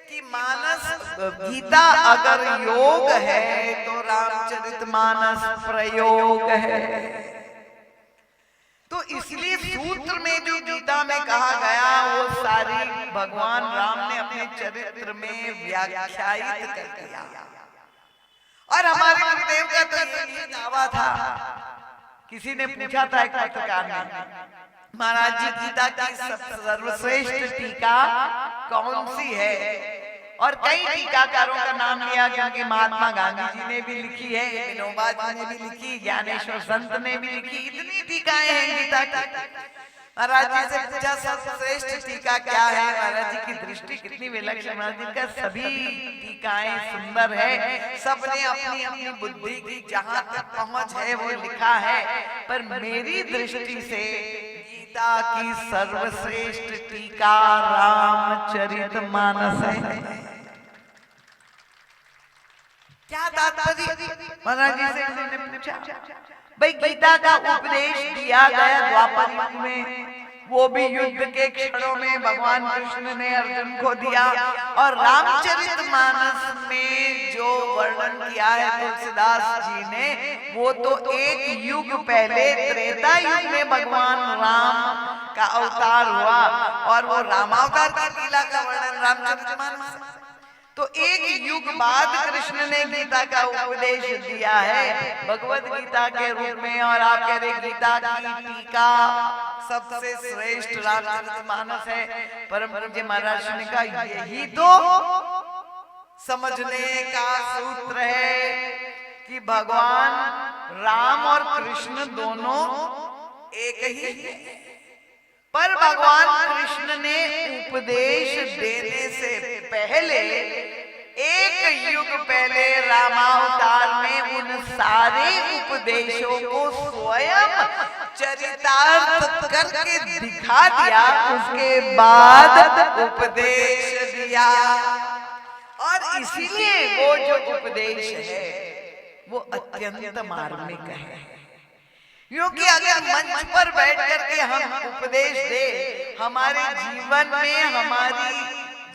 कि मानस गीता अगर योग है तो रामचरितमानस प्रयोग है। तो इसलिए सूत्र में जो गीता में कहा गया वो सारी भगवान राम ने अपने चरित्र में व्याख्यायित कर दिया। और हमारे गुरुदेव का तो ये दावा था, किसी ने पूछा था एक पत्रकार ने, महाराज जी गीता की सर्वश्रेष्ठ टीका कौन सी है? और कई टीकाकारों का नाम लिया, क्योंकि महात्मा गांधी जी ने भी लिखी है, विनोबा जी ने भी लिखी, ज्ञानेश्वर संत ने भी लिखी, इतनी टीकाएं हैं गीता की। महाराज जी से पूछा सर्वश्रेष्ठ टीका क्या है? महाराज जी की दृष्टि कितनी विलक्षण, महाराज जी का सभी टीकाएं सुंदर है, सबने अपनी अपनी बुद्धि की जहां तक पहुंच है वो लिखा है, पर मेरी दृष्टि से गीता की सर्वश्रेष्ठ टीका रामचरितमानस है। क्या तात्पर्य? महाराज जी से उन्होंने पूछा, भाई गीता का उपदेश दिया गया द्वापर युग में, वो भी युद्ध के क्षणों में भगवान कृष्ण ने अर्जुन को दिया, और रामचरितमानस में जो वर्णन किया है तुलसीदास जी ने, वो तो एक युग पहले त्रेता युग में भगवान राम का अवतार हुआ, और वो रामावतार की लीला का वर्णन रामचरितमानस। तो एक युग बाद कृष्ण ने गीता का उपदेश दिया है भगवत गीता के रूप में। और आप कह रहे गीता की टीका सबसे श्रेष्ठ रामचरितमानस है। परम पूज्य महाराज ने कहा यही तो समझने का सूत्र है कि भगवान राम और कृष्ण दोनों एक ही है। पर भगवान कृष्ण ने उपदेश देने से पहले एक युग पहले रामावतार में उन सारे उपदेशों को स्वयं चरितार्थ करके दिखा दिया। उसके बाद उपदेश दिया। और इसीलिए वो जो उपदेश है वो अत्यंत मार्मिक है। क्योंकि अगर मंच पर बैठ करके हम उपदेश दे, हमारे जीवन में हमारी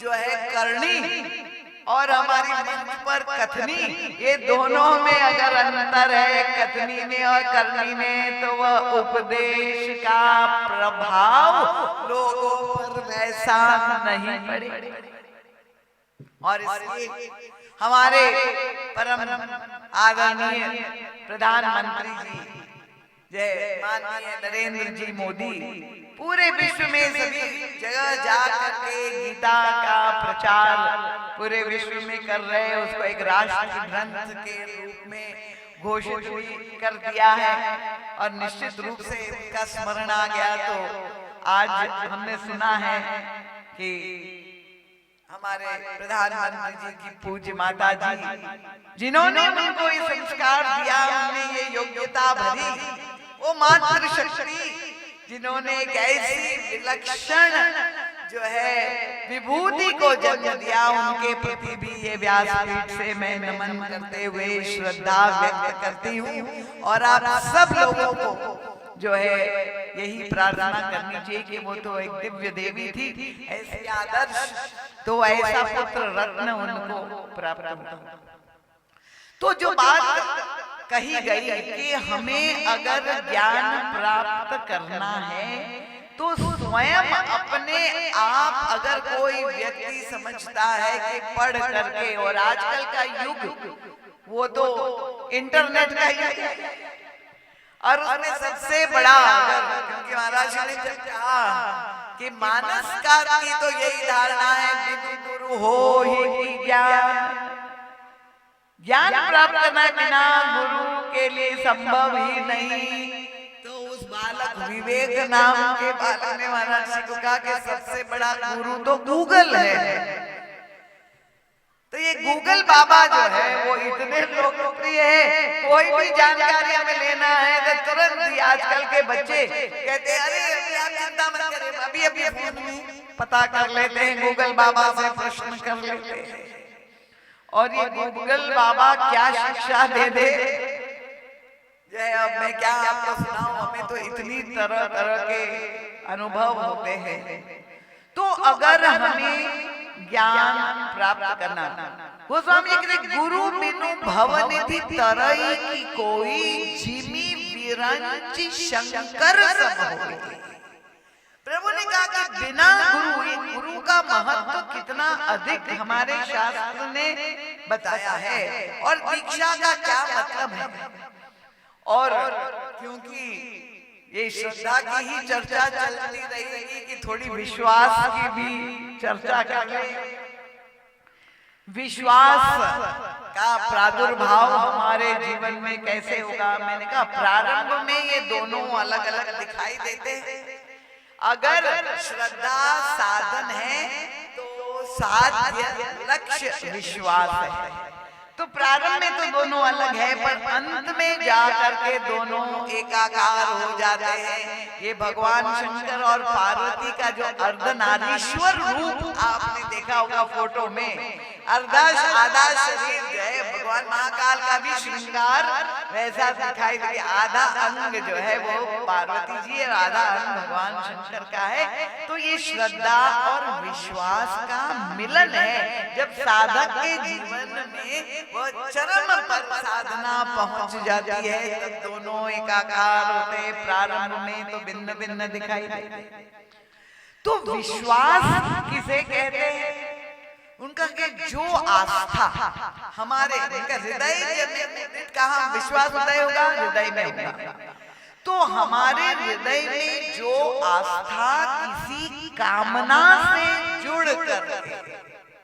जो है करनी और हमारी मंच पर कथनी, ये दोनों में अगर अंतर है कथनी में और करनी में, तो वह उपदेश का प्रभाव लोगों पर वैसा नहीं पड़े। और इसलिए हमारे परम आदरणीय प्रधानमंत्री जी जय माननीय नरेंद्र जी मोदी पूरे विश्व में सभी जगह जा करके गीता का प्रचार पूरे विश्व में कर रहे हैं। उसको एक राष्ट्रीय ग्रंथ के रूप में घोषित भी कर दिया है। और निश्चित रूप से इसका स्मरण आ गया तो आज हमने सुना है कि हमारे प्रधानमंत्री जी की पूज्य माता जी जिन्होंने उनको ये संस्कार दिया, उन्हें ये योग्यता भरी, वो मातृशक्ति जिन्होंने एक ऐसी विलक्षण जो है विभूति को जन्म दिया, उनके प्रति भी ये व्यासपीठ से मैं नमन करते हुए श्रद्धा व्यक्त करती हूँ। और आप सब लोगों को जो है यही प्रार्थना करनी चाहिए कि वो तो एक दिव्य देवी थी, ऐसी आदर्श, तो ऐसा पुत्र रत्न उनको प्राप्त हुआ। तो जो बात कही गई कि हमें अगर ज्ञान प्राप्त करना है तो स्वयं अपने आप, अगर कोई व्यक्ति समझता है कि पढ़ करके, और आजकल का युग वो तो इंटरनेट का युग है, और उसमें सबसे बड़ा क्योंकि महाराज ने जब कहा कि मानस का की तो यही धारणा है बिनु गुरु हो ही ज्ञान, ज्ञान प्राप्त करना बिना गुरु के लिए संभव ही नहीं। तो उस बालक विवेक नाम के बालक ने महाराज जी को कहा कि सबसे बड़ा गुरु तो गूगल है। तो ये गूगल बाबा जो है वो इतने लोकप्रिय है, कोई भी जानकारी हमें लेना है तो तुरंत ही आजकल के बच्चे कहते हैं अरे अभी आप चिंता मत करें, अभी अभी फोन में पता कर लेते हैं, गूगल बाबा से प्रश्न कर लेते हैं। और ये गूगल बाबा क्या शिक्षा दे दे, जय अब मैं क्या आपको सुनाऊं, हमें तो इतनी तरह तरह के अनुभव होते हैं। तो अगर हमें ज्ञान प्राप्त करना, वो स्वामी के गुरु बिनु भवनिधि तरई की कोई जिमी विरंची शंकर सब होए। प्रभु ने कहा कि बिना गुरु, ये गुरु का महत्व कितना अधिक हमारे शास्त्र ने बताया है, और दीक्षा का क्या मतलब है। और क्योंकि ये श्रद्धा की ही चर्चा चलती रहेगी कि थोड़ी विश्वास की भी चर्चा कर ले। विश्वास का प्रादुर्भाव हमारे जीवन में कैसे होगा। मैंने कहा प्रारंभ में ये दोनों अलग अलग दिखाई देते हैं। अगर श्रद्धा साधन है तो साध्य लक्ष्य विश्वास है। तो प्रारंभ में तो दोनों अलग है, पर अंत में जाकर के दोनों एकाकार हो जाते हैं। ये भगवान शंकर और पार्वती का जो अर्धनारीश्वर रूप आपने देखा होगा फोटो में, आधा शरीर जो है भगवान महाकाल का भी श्रृंगार वैसा दिखाई दे, आधा अंग जो है वो पार्वती जी और आधा अंग भगवान शंकर का है। तो ये श्रद्धा और विश्वास का मिलन है। जब साधक के जीवन में वो चरम पर साधना पहुंच जाती है तब दोनों एकाकार होते। प्रारंभ में तो भिन्न भिन्न दिखाई देते। तो विश्वास किसे कहते हैं? उनका के जो आस्था हमारे उनका हृदय जब कहाँ विश्वास उदय होगा, हृदय में होगा। तो हमारे हृदय में जो आस्था किसी कामना से जुड़ कर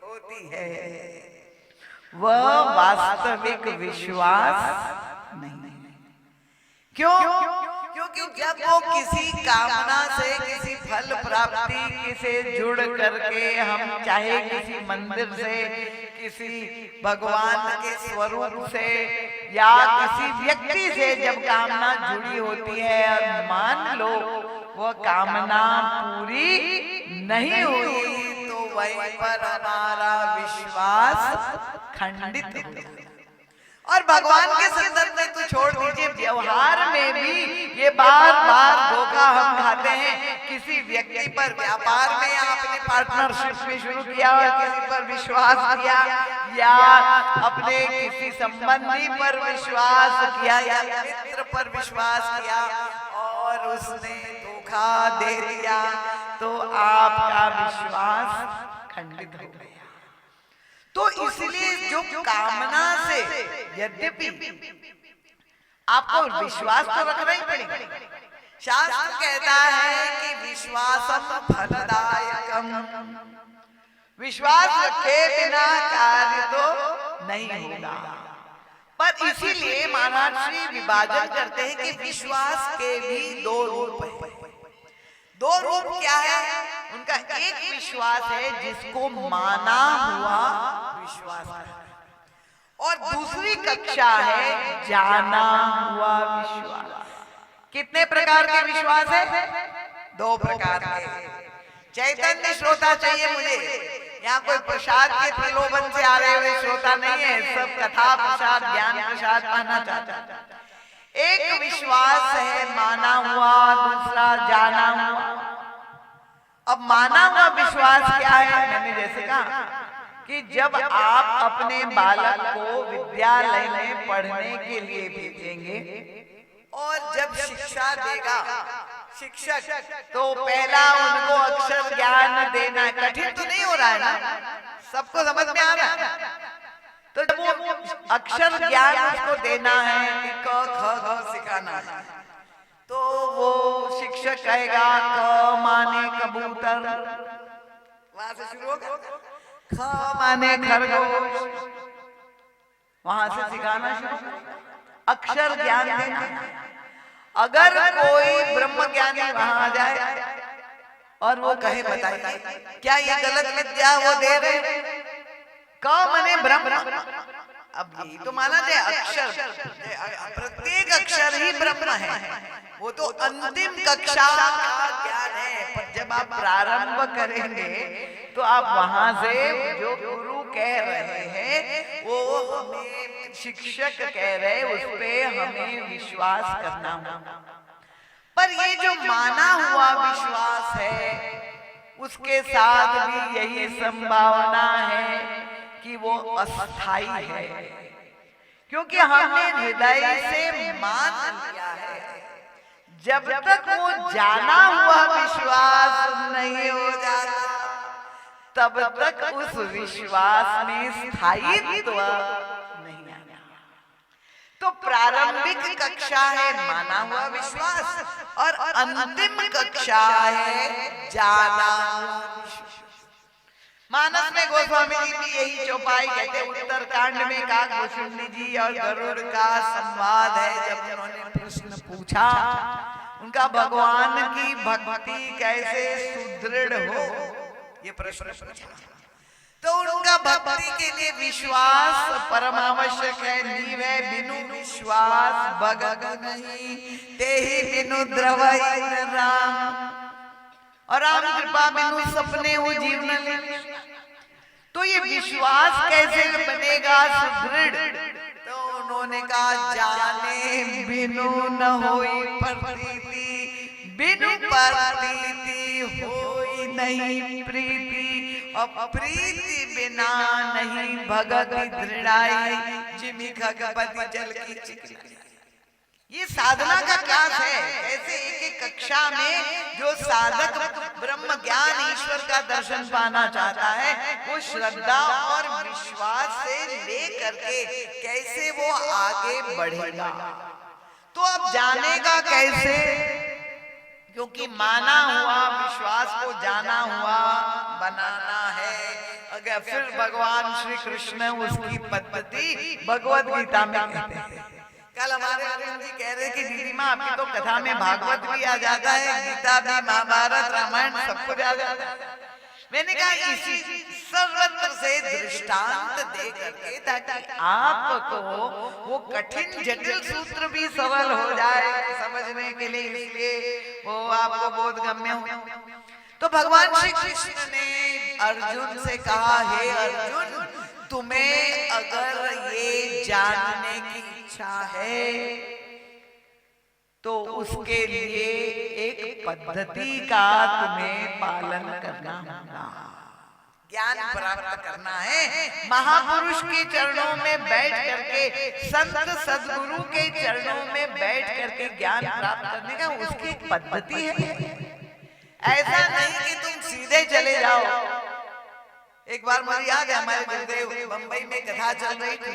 होती है वह वास्तविक विश्वास नहीं। क्यों? क्योंकि जब वो किसी कामना से किसी फल प्राप्ति से जुड़ करके, हम चाहे किसी मंदिर से, किसी भगवान के स्वरूप से या किसी व्यक्ति से जब कामना जुड़ी होती है और मान लो वह कामना पूरी नहीं हुई तो वहीं पर हमारा विश्वास खंडित हो जाता है। और भगवान के संदर्भ में तो छोड़ दीजिए, व्यवहार में भी ये बार बार धोखा हम खाते हैं। किसी व्यक्ति पर, व्यापार में आपने पार्टनरशिप में शुरू किया और किसी पर विश्वास किया, या अपने किसी संबंधी पर विश्वास किया या मित्र पर विश्वास किया और उसने धोखा दे दिया तो आपका विश्वास खंडित हो गया। तो इसलिए जो कामना से, यद्यपि आपको विश्वास तो रखना ही पड़ेगा। शास्त्र कहता है कि विश्वासम फलदायकम, विश्वास रखे बिना कार्य तो नहीं होगा। पर इसीलिए महाराज श्री विभाजन करते हैं कि विश्वास के भी दो रूप हैं। दो रूप क्या है उनका? एक विश्वास है जिसको माना हुआ विश्वास है, और दूसरी कक्षा है जाना हुआ विश्वास। कितने प्रकार के विश्वास है? दो प्रकार के। चैतन्य श्रोता चाहिए मुझे, यहाँ कोई प्रसाद के प्रलोभन से आ रहे हुए श्रोता नहीं है, सब कथा प्रसाद, ज्ञान प्रसाद पाना चाहता है। एक विश्वास है माना हुआ, दूसरा जाना हुआ। अब माना हुआ विश्वास क्या है? मैंने जैसे कहा कि जब आप अपने बालक को विद्यालय में पढ़ने के लिए भेजेंगे और जब शिक्षा देगा शिक्षक, तो पहला उनको अक्षर ज्ञान देना कठिन तो नहीं हो रहा है ना, सबको समझ में आ रहा है। तो जब वो अक्षर ज्ञान उसको देना है कि क ख ग सिखाना है, तो वो शिक्षक कहेगा क माने कबूतर, वहां से शुरू होगा, ख माने खरगोश, वहां से सिखाना शुरू, अक्षर ज्ञान देना। अगर कोई ब्रह्म ज्ञानी वहां आ जाए और वो कहे बताइए क्या ये गलत विद्या वो दे रहे? क माने ब्रह्म, अब ये तो माना जाए अक्षर, प्रत्येक अक्षर ही ब्रह्म है, वो तो अंतिम कक्षा का ज्ञान है। पर जब आप प्रारंभ करेंगे तो आप वहां से जो गुरु कह रहे हैं, वो हमें शिक्षक कह रहे, उस पे हमें विश्वास करना होगा। पर ये जो माना हुआ विश्वास है उसके साथ भी यही संभावना है कि वो अस्थाई है, क्योंकि हमने हृदय से मान लिया है। जब तक वो जाना हुआ विश्वास नहीं हो जाता तब तक उस विश्वास में स्थायित्व नहीं आना। तो प्रारंभिक कक्षा है माना हुआ विश्वास और अंतिम कक्षा है जाना हुआ विश्वास। मानस में गोस्वामी जी भी यही चौपाई कहते, उत्तरकांड में काकभूषुंडी जी और गरुड़ का संवाद है। जब उन्होंने प्रश्न पूछा उनका भगवान की भक्ति कैसे सुदृढ़ हो, ये प्रश्न पूछा, तो उनका भक्ति के लिए विश्वास परम आवश्यक है। नीव है बिनु विश्वास भगत नहीं, तेहि बिनु द्रवई राम, और राम कृपा बिनु सपने हो जीवन ले। तो ये विश्वास कैसे बनेगा सुदृढ़? तो उन्होंने कहा जाने बिनु न होई प्रतीति, बिनु प्रतीति होई नहीं प्रीति, और प्रीति बिना नहीं भगति दृढ़ाई, जिमि खगपति जल की चिकनाई। ये साधना का क्लास है। ऐसे एक एक कक्षा में जो साधक ब्रह्म ज्ञान ईश्वर का दर्शन पाना चाहता है, वो श्रद्धा और विश्वास से लेकर के कैसे वो आगे बढ़ेगा। तो अब जानेगा कैसे? क्योंकि माना हुआ विश्वास को जाना हुआ बनाना है। अगर फिर भगवान श्री कृष्ण उसकी पद्धति भगवत गीता में कहते हैं। कल हमारे अर्जुन जी कह रहे कि दीदी माँ आपकी तो कथा में भागवत भी आ जाता है, गीता भी, महाभारत, रामायण सब कुछ आ जाता है। मैंने कहा इसी सर्वत्र से दृष्टांत दे करके ताकि आपको वो कठिन जटिल सूत्र भी सरल हो जाए समझने के लिए, इसलिए वो आपको बोधगम्य हो। तो भगवान श्री कृष्ण ने अर्जुन से कहा, हे अर्जुन, तुम्हें अगर ये जानने की इच्छा है तो उसके लिए एक पद्धति का तुम्हें पालन करना होगा। ज्ञान प्राप्त करना है, महापुरुष के चरणों में बैठ करके, संत सद्गुरु के चरणों में बैठ करके ज्ञान प्राप्त करने का उसकी पद्धति है। ऐसा नहीं कि तुम सीधे चले जाओ। एक बार मुझे याद है हमारे गुरुदेव बंबई में कथा चल रही थी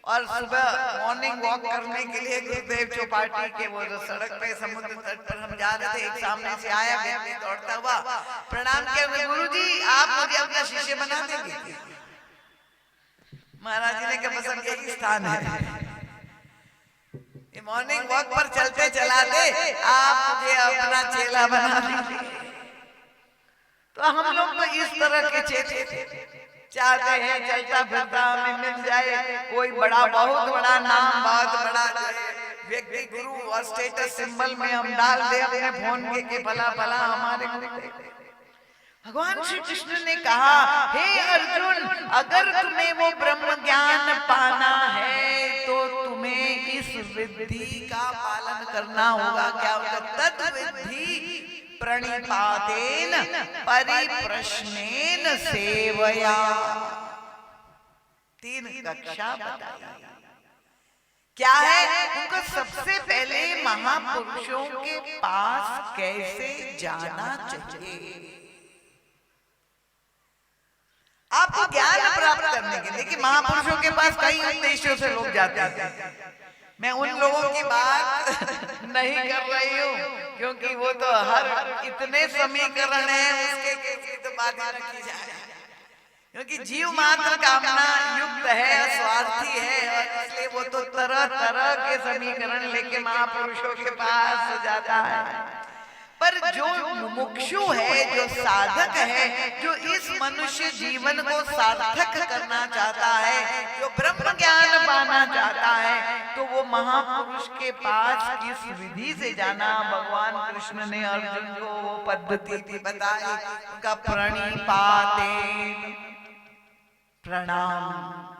और सुबह मॉर्निंग वॉक करने के लिए गुरुदेव चौपाटी के वो जो सड़क पे समुद्र तट पर हम जा रहे थे, एक सामने से आया व्यक्ति दौड़ता हुआ, प्रणाम किया, गुरुजी आप मुझे अपना शिष्य बना देंगे? महाराज जी ने कहा बस अब यही स्थान है, मॉर्निंग वॉक पर चलते चलाते आप मुझे अपना चेला बना दीजिए। तो हम लोग तो इस तरह के चेले चाहते हैं, चलता फिरता हमें मिल जाए कोई बड़ा, बहुत बड़ा नाम, बहुत बड़ा व्यक्ति, गुरु और स्टेटस सिंबल में हम डाल दे अपने फोन के भला भला हमारे गुरुदेव। भगवान श्री कृष्ण ने कहा, हे अर्जुन, अगर तुम्हें वो ब्रह्म ज्ञान पाना है तो तुम्हें इस विधि का पालन करना होगा। क्या होगा? तद्विधि प्रणिपातेन परिप्रश्नेन सेवया। 3 कक्षा बताई। क्या है उनको? सबसे पहले महापुरुषों के पास कैसे जाना चाहिए। आपको ज्ञान प्राप्त करने के लिए, देखिए महापुरुषों के पास कई उद्देश्यों से लोग जाते हैं। मैं उन लोगों की बात नहीं कर रही हूँ क्योंकि वो तो हर इतने समीकरण है उसके तो बात रखी जाए, क्योंकि जीव मात्र कामना युक्त है, स्वार्थी है, और इसलिए वो तो तरह तरह के समीकरण लेके महापुरुषों के पास जाता है। पर जो मुमुक्षु है, जो साधक है, जो इस मनुष्य जीवन को सार्थक करना चाहता है, जो ब्रह्म ज्ञान पाना चाहता है, तो वो महापुरुष के पास किस विधि से जाना, भगवान कृष्ण ने अर्जुन को वो पद्धति बताई। उनका प्रणिपातेन, प्रणाम,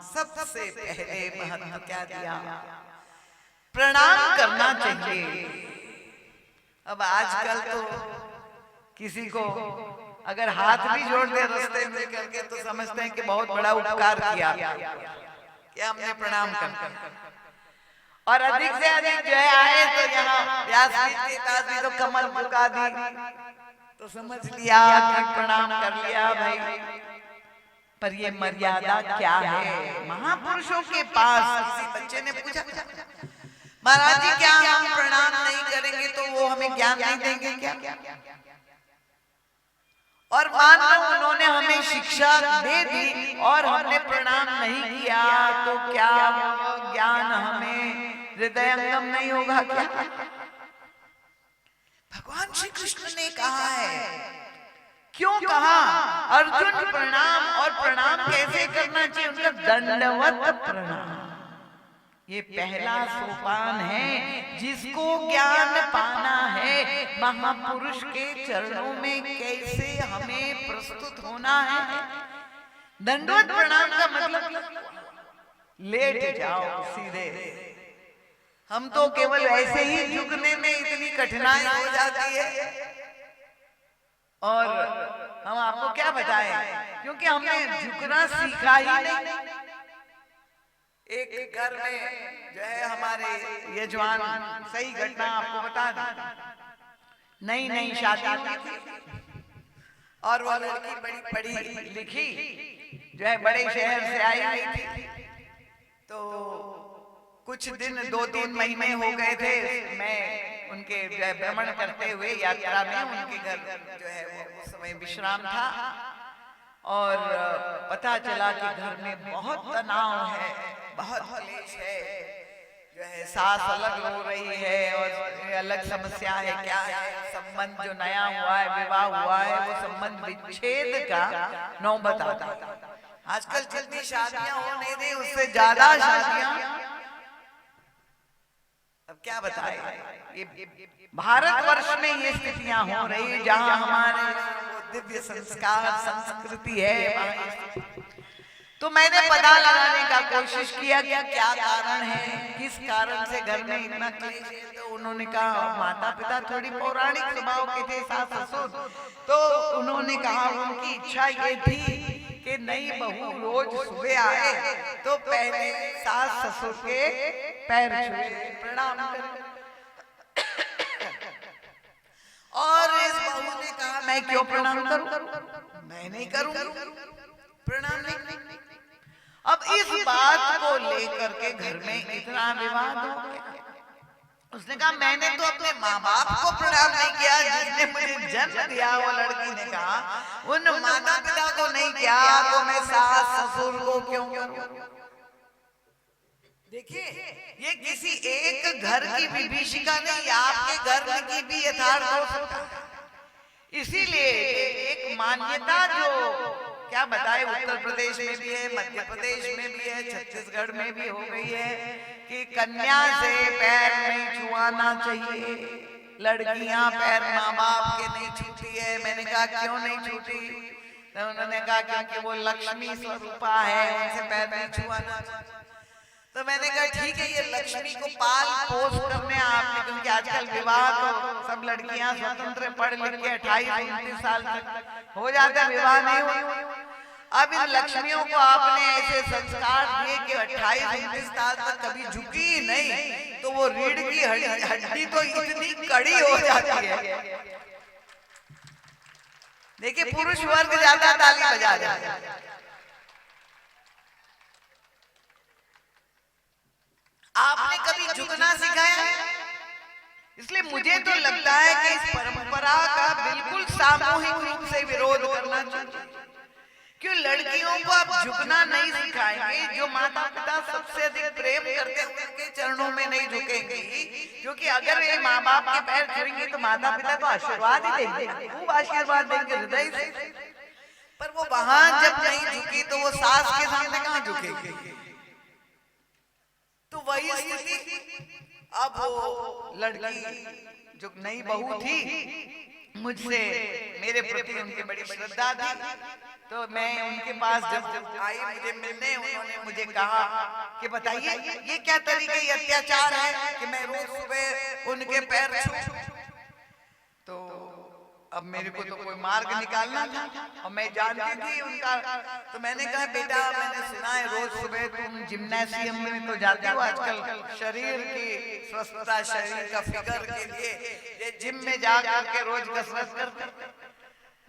सबसे पहले महत्व क्या दिया? प्रणाम करना चाहिए। अब आजकल तो किसी को अगर हाथ भी जोड़ दे रास्ते में करके तो समझते हैं कि बहुत बड़ा उपकार किया, कि हमने प्रणाम कर। और अधिक से अधिक जो है आए तो यहाँ व्यासपीठ तो कमल झुका दी तो समझ लिया कि प्रणाम कर लिया भाई। पर ये मर्यादा क्या है? महापुरुषों के पास किसी बच्चे ने पूछा, महाराज जी क्या हम प्रणाम नहीं करेंगे तो वो हमें ज्ञान नहीं देंगे क्या? और मान लो उन्होंने हमें शिक्षा दे दी और हमने प्रणाम नहीं किया तो क्या ज्ञान हमें हृदयंगम नहीं होगा क्या? भगवान श्री कृष्ण ने कहा है। क्यों कहा? अर्जुन प्रणाम, और प्रणाम कैसे करना चाहिए? उनका दंडवत प्रणाम। ये पहला सोपान है। जिसको ज्ञान पाना है, महापुरुष के चरणों में कैसे हमें प्रस्तुत होना है। दंडवत प्रणाम का मतलब लेट जाओ सीधे। हम तो केवल ऐसे ही झुकने में इतनी कठिनाई हो जाती है, और हम आपको क्या बताएं, क्योंकि हमने झुकना सीखा ही नहीं। एक घर में जो है हमारे यजमान, सही घटना आपको बता दें, नई नई शादी हुई थी और वो लड़की बड़ी पढ़ी लिखी जो है बड़े शहर से आई हुई थी। तो कुछ दिन 2-3 महीने हो गए थे मैं उनके जो है भ्रमण करते हुए यात्रा में, उनके घर जो है वो उस समय विश्राम था और पता चला कि घर में बहुत तनाव है, बहुत क्लेश है, जो है सास अलग हो रही है और अलग समस्या है। क्या है, संबंध जो नया हुआ है, विवाह हुआ है, वो संबंध विच्छेद का नौबत आता है। आजकल जितनी शादियां हो नहीं रही उससे ज्यादा शादियां, अब क्या बताए, ये भारतवर्ष में ये स्थितियां हो रही जहां हमारे दिव्य संस्कार संस्कृति है। तो मैंने पता लगाने का कोशिश किया कि क्या कारण है, किस कारण से घर में इतना क्लेश है। तो उन्होंने कहा माता पिता थोड़ी पौराणिक स्वभाव के थे, सास ससुर, तो उन्होंने कहा उनकी इच्छा ये थी कि नई बहू रोज सुबह आए तो पहले सास ससुर के पैर छुए, प्रणाम करें। और इस बहू ने कहा मैं क्यों प्रणाम करूं, मैं नहीं करूंगी, प्रणाम नहीं। अब इस बात को लेकर के घर में इतना विवाद हो गया। उसने कहा मैंने तो अपने माँ बाप को प्रणाम नहीं किया जिसने मुझे जन्म दिया। वो लड़की ने कहा उन माता पिता को नहीं किया तो मैं सास ससुर को क्यों करूं। देखिए ये किसी एक घर की विभीषिका नहीं, आपके घर की भी यथार्थ हो सकता है। इसीलिए एक मान्यता जो क्या बताए उत्तर प्रदेश में भी है, मध्य प्रदेश में भी है, छत्तीसगढ़ में भी हो गई है कि कन्या से पैर नहीं छुआना चाहिए, लड़कियां पैर माँ बाप के नहीं छूती है। मैंने कहा क्यों नहीं छूती, तो उन्होंने कहा क्योंकि वो लक्ष्मी स्वरूपा है, उनसे पैर नहीं छुआना। तो मैंने कहा ठीक है, ये लक्ष्मी को पाल पोस करने आपने, क्योंकि आजकल विवाह तो सब लड़कियां स्वतंत्र पढ़ लिख के 28-29 साल तक हो जाता है, विवाह नहीं हुआ। अब इन लक्ष्मियों को आपने ऐसे संस्कार दिए कि 28-29 साल तक कभी झुकी ही नहीं, तो वो रीढ़ की हड्डी तो इतनी कड़ी हो जाती है। देखिए पुरुष वर्ग ज्यादा ताली बजा रहा है, आपने कभी झुकना सिखाया है? इसलिए मुझे तो लगता है कि इस परंपरा का बिल्कुल सामूहिक रूप से विरोध करना चाहिए। क्यों लड़कियों को आप झुकना नहीं सिखाएंगे, जो माता पिता सबसे अधिक प्रेम करते हैं उनके चरणों में नहीं झुकेंगे, क्योंकि अगर ये माँ बाप के पैर छुएंगे तो माता पिता तो आशीर्वाद ही देंगे, खूब आशीर्वाद देंगे हृदय से। पर वो वहां जब नहीं झुकी तो वो सास के सामने कहाँ झुकेगी। तो वही स्थिति अब वो लड़की जो नई बहू थी, मुझसे मेरे प्रति उनकी बड़ी श्रद्धा थी, तो मैं उनके पास जब आई मुझे मिलने, उन्होंने मुझे कहा कि बताइए ये क्या तरीके अत्याचार है कि मैं रोज सुबह उनके पैर छूऊं। तो अब मेरे को तो कोई मार्ग निकालना था और मैं जानती थी उनका। तो मैंने कहा बेटा मैंने सुना है रोज सुबह तुम जिम्नासियम में तो जाते हो, आजकल शरीर की स्वस्थता, शरीर का फिगर के लिए ये जिम में जा करके रोज कसरत करते।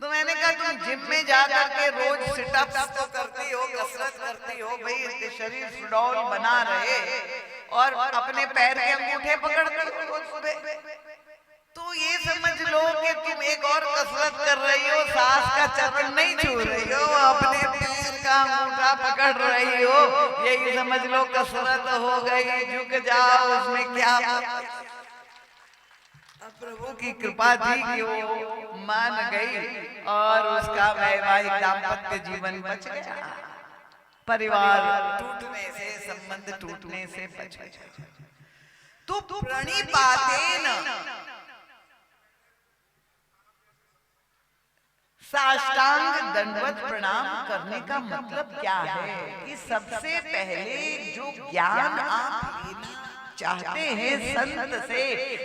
तो मैंने कहा तुम जिम में जा करके रोज सिटअप्स तो करती हो, कसरत करती हो, भाई शरीर सुडौल बना रहे और अपने पैर के अंगूठे पकड़ती हो रोज सुबह, तो ये समझ लो कि तुम एक और कसरत कर रही हो, सास का चरण नहीं छू रही हो, अपने पैर का अंगूठा पकड़ रही हो, यही समझ लो कसरत हो गई, झुक जाओ, उसमें क्या। प्रभु की कृपा थी कि वो मान गई और उसका वैवाहिक दाम्पत्य जीवन बच गया, परिवार टूटने से, संबंध टूटने से बच गया। तो प्रणिपातेन साष्टांग दंडवत प्रणाम करने का मतलब क्या है कि सबसे पहले जो ज्ञान आप लेना चाहते हैं संत से,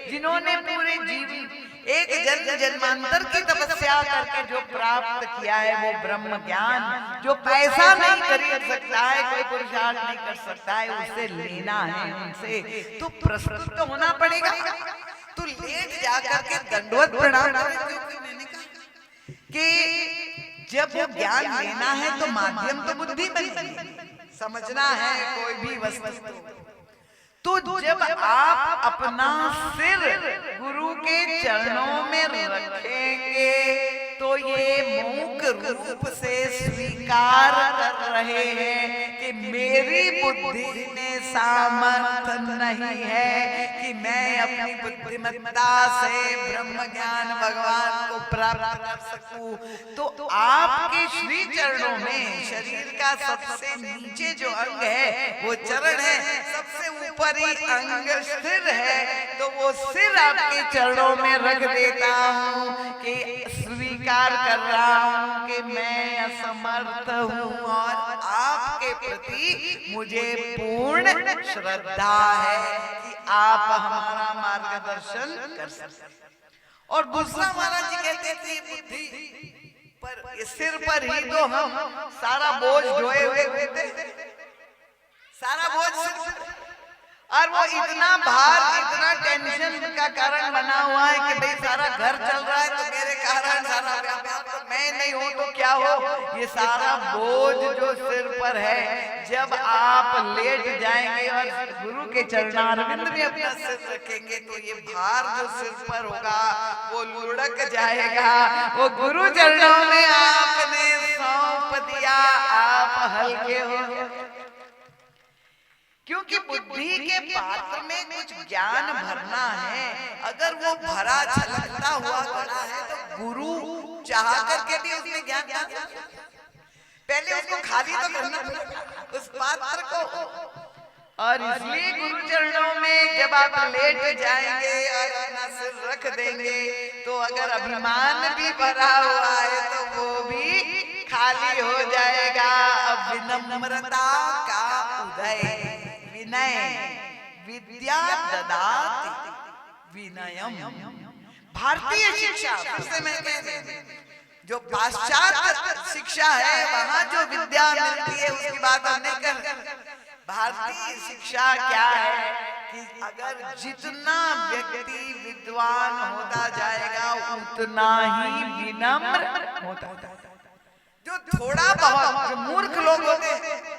जिन्होंने पूरे जीवन एक जन्म जन्मांतर की तपस्या करके जो प्राप्त किया है वो ब्रह्म ज्ञान, जो पैसा नहीं खरीद सकता है, कोई पुरुषार्थ नहीं कर सकता है, उसे लेना है उनसे, तो प्रस्तुत तो होना पड़ेगा। तो लेट जाकर के दंडवत प्रणाम करें, क्योंकि मैंने कहा कि जब वो ज्ञान लेना है तो माध्यम तो बुद्धि बनेगी, समझना है कोई भी वस्तु। तो जब आप अपना सिर गुरु के चरणों में रखेंगे तो ये मूक रूप से स्वीकार कर रहे हैं कि मेरी बुद्धि में सामर्थ्य नहीं है कि मैं अपनी बुद्धिमत्ता से ब्रह्म ज्ञान भगवान को प्राप्त कर सकूं। तो आपके श्री चरणों में शरीर का सबसे नीचे जो अंग है वो चरण है, सबसे ऊपर ही अंग स्थिर है। तो वो सिर आपके चरणों में रख देता हूँ कि स्वीकार कर रहा हूँ कि मैं असमर्थ हूँ और आपके प्रति मुझे पूर्ण श्रद्धा है कि आप हमारा मार्गदर्शन कर सकते। और दूसरा महाराज जी कहते थे बुद्धि पर, सिर पर ही तो हम सारा बोझ ढोए हुए थे, सारा बोझ सिर, और वो इतना भार इतना टेंशन का कारण बना हुआ है कि भाई सारा घर चल रहा है तो मेरे कारण सारा व्यापार, तो मैं नहीं हूं तो क्या हो। ये सारा बोझ जो सिर पर है, जब आप लेट जाएंगे और गुरु के चरणारविंद में अपना सिर रखेंगे तो ये भार जो सिर पर होगा वो लुढ़क जाएगा। वो गुरु चरणों में आपने सौंप दिया, आप हल्के हो। क्योंकि बुद्धि के पात्र में कुछ ज्ञान भरना है, अगर वो भरा छलकता हुआ गड़ा है तो गुरु चाह करके भी उसमें ज्ञान पहले उसको खाली तो करना उस पात्र को। और इसलिए गुरु चरणों में जब आप लेट जाएंगे और अपना सिर रख देंगे तो अगर अभिमान भी भरा हुआ है तो वो भी खाली हो जाएगा। अब विनम्रता का उदय, विनय विद्या ददाति विनयम। भारतीय शिक्षा से मैं जो पाश्चात्य शिक्षा है वहां जो विद्या मिलती है उसकी बात हमने कर। भारतीय शिक्षा क्या है कि अगर जितना व्यक्ति विद्वान होता जाएगा उतना ही विनम्र होता जाएगा। जो थोड़ा बहुत जो मूर्ख लोग होते हैं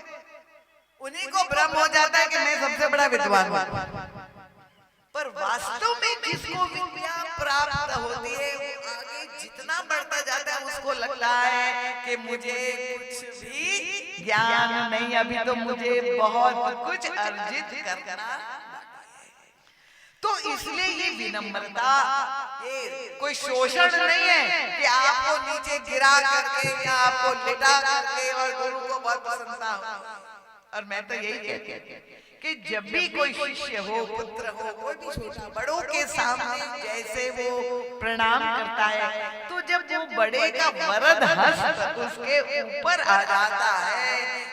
उन्हीं को भ्रम हो जाता है कि मैं सबसे बड़ा विद्वान हूं, पर वास्तव में जिसको विद्या प्राप्त होती है वो आगे जितना बढ़ता जाता है उसको लगता है कि मुझे कुछ भी ज्ञान नहीं, अभी तो मुझे बहुत कुछ अर्जित करना। तो इसलिए ये विनम्रता ये कोई शोषण नहीं है कि आपको नीचे गिरा करके या आपको लिटा करके और गुरु को बहुत प्रसन्नता हो। और मैं तो यही कहती हूँ कि जब भी कोई शिष्य हो, पुत्र हो, कोई भी छोटा बड़ों के सामने जैसे वो प्रणाम करता है तो जब वो बड़े का वरद हस्त उसके ऊपर आ जाता है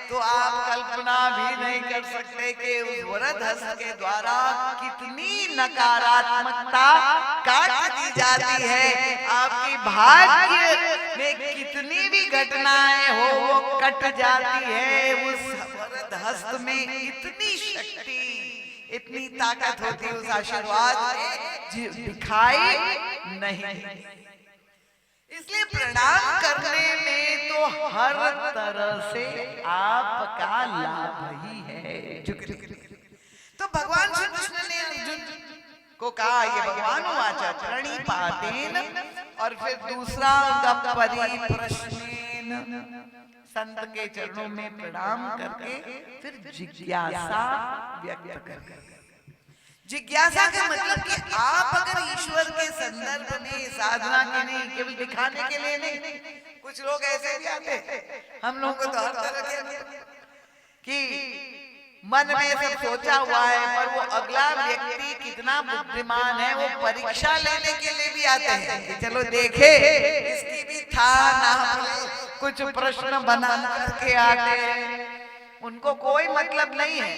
तो आप कल्पना भी नहीं कर सकते कि उस वरद हस्त के द्वारा कितनी नकारात्मकता काट दी जाती है। आपकी भाग्य में कितनी भी घटनाएं हो वो कट जाती है। उस वरद हस्त में इतनी शक्ति इतनी ताकत होती है उस आशीर्वाद में दिखाई नहीं। इसलिए प्रणाम करने में तो हर तरह से आपका लाभ ही है। तो भगवान श्री कृष्ण ने अर्जुन को कहा ये भगवान वाचा प्रणिपातेन, और फिर दूसरा उनका परिप्रश्नेन, संत के चरणों में प्रणाम करके फिर जिज्ञासा व्यक्त कर। जिज्ञासा का मतलब कि आप अगर ईश्वर के संदर्भ में साधना के नहीं केवल दिखाने के लिए नहीं, कुछ लोग ऐसे भी आते हैं, हम लोगों को तो हर तरह के कि मन में सब सोचा हुआ है पर वो अगला व्यक्ति कितना बुद्धिमान है वो परीक्षा लेने के लिए भी आते हैं कि चलो देखे इसकी भी था ना, कुछ प्रश्न बना करके आते हैं। उनको कोई मतलब नहीं है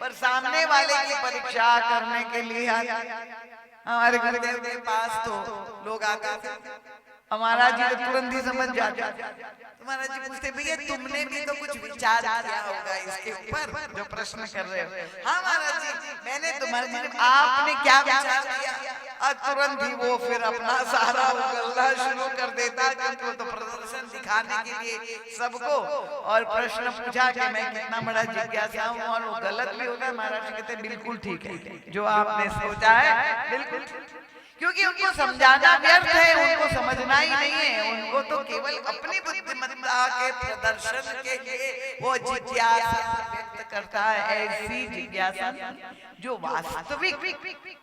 पर सामने वाले की परीक्षा करने के लिए हमारे गुरुदेव के पास तो लोग आते थे महाराज जी तो तुरंत ही समझ जाते। महाराज जी पूछते भैया तुमने भी तो कुछ विचार किया होगा इसके ऊपर जो प्रश्न कर रहे हो। हाँ महाराज जी मैंने तुम्हारे जी आपने क्या विचार किया? और तुरंत ही वो फिर अपना सारा उगलना शुरू कर देता क्योंकि वो तो प्रदर्शन दिखाने के लिए सबको। और प्रश्न पूछा कि मैं कितना बड़ा जिज्ञासा हूँ और वो गलत भी होगा। महाराज जी कहते बिल्कुल ठीक है जो आपने सोचा है बिल्कुल, क्योंकि उनको समझाना व्यर्थ है, उनको समझना ही नहीं है। उनको तो केवल अपनी बुद्धिमत्ता के प्रदर्शन के लिए वो जिज्ञासा व्यक्त करता है। ऐसी जिज्ञासा जो वास्तविक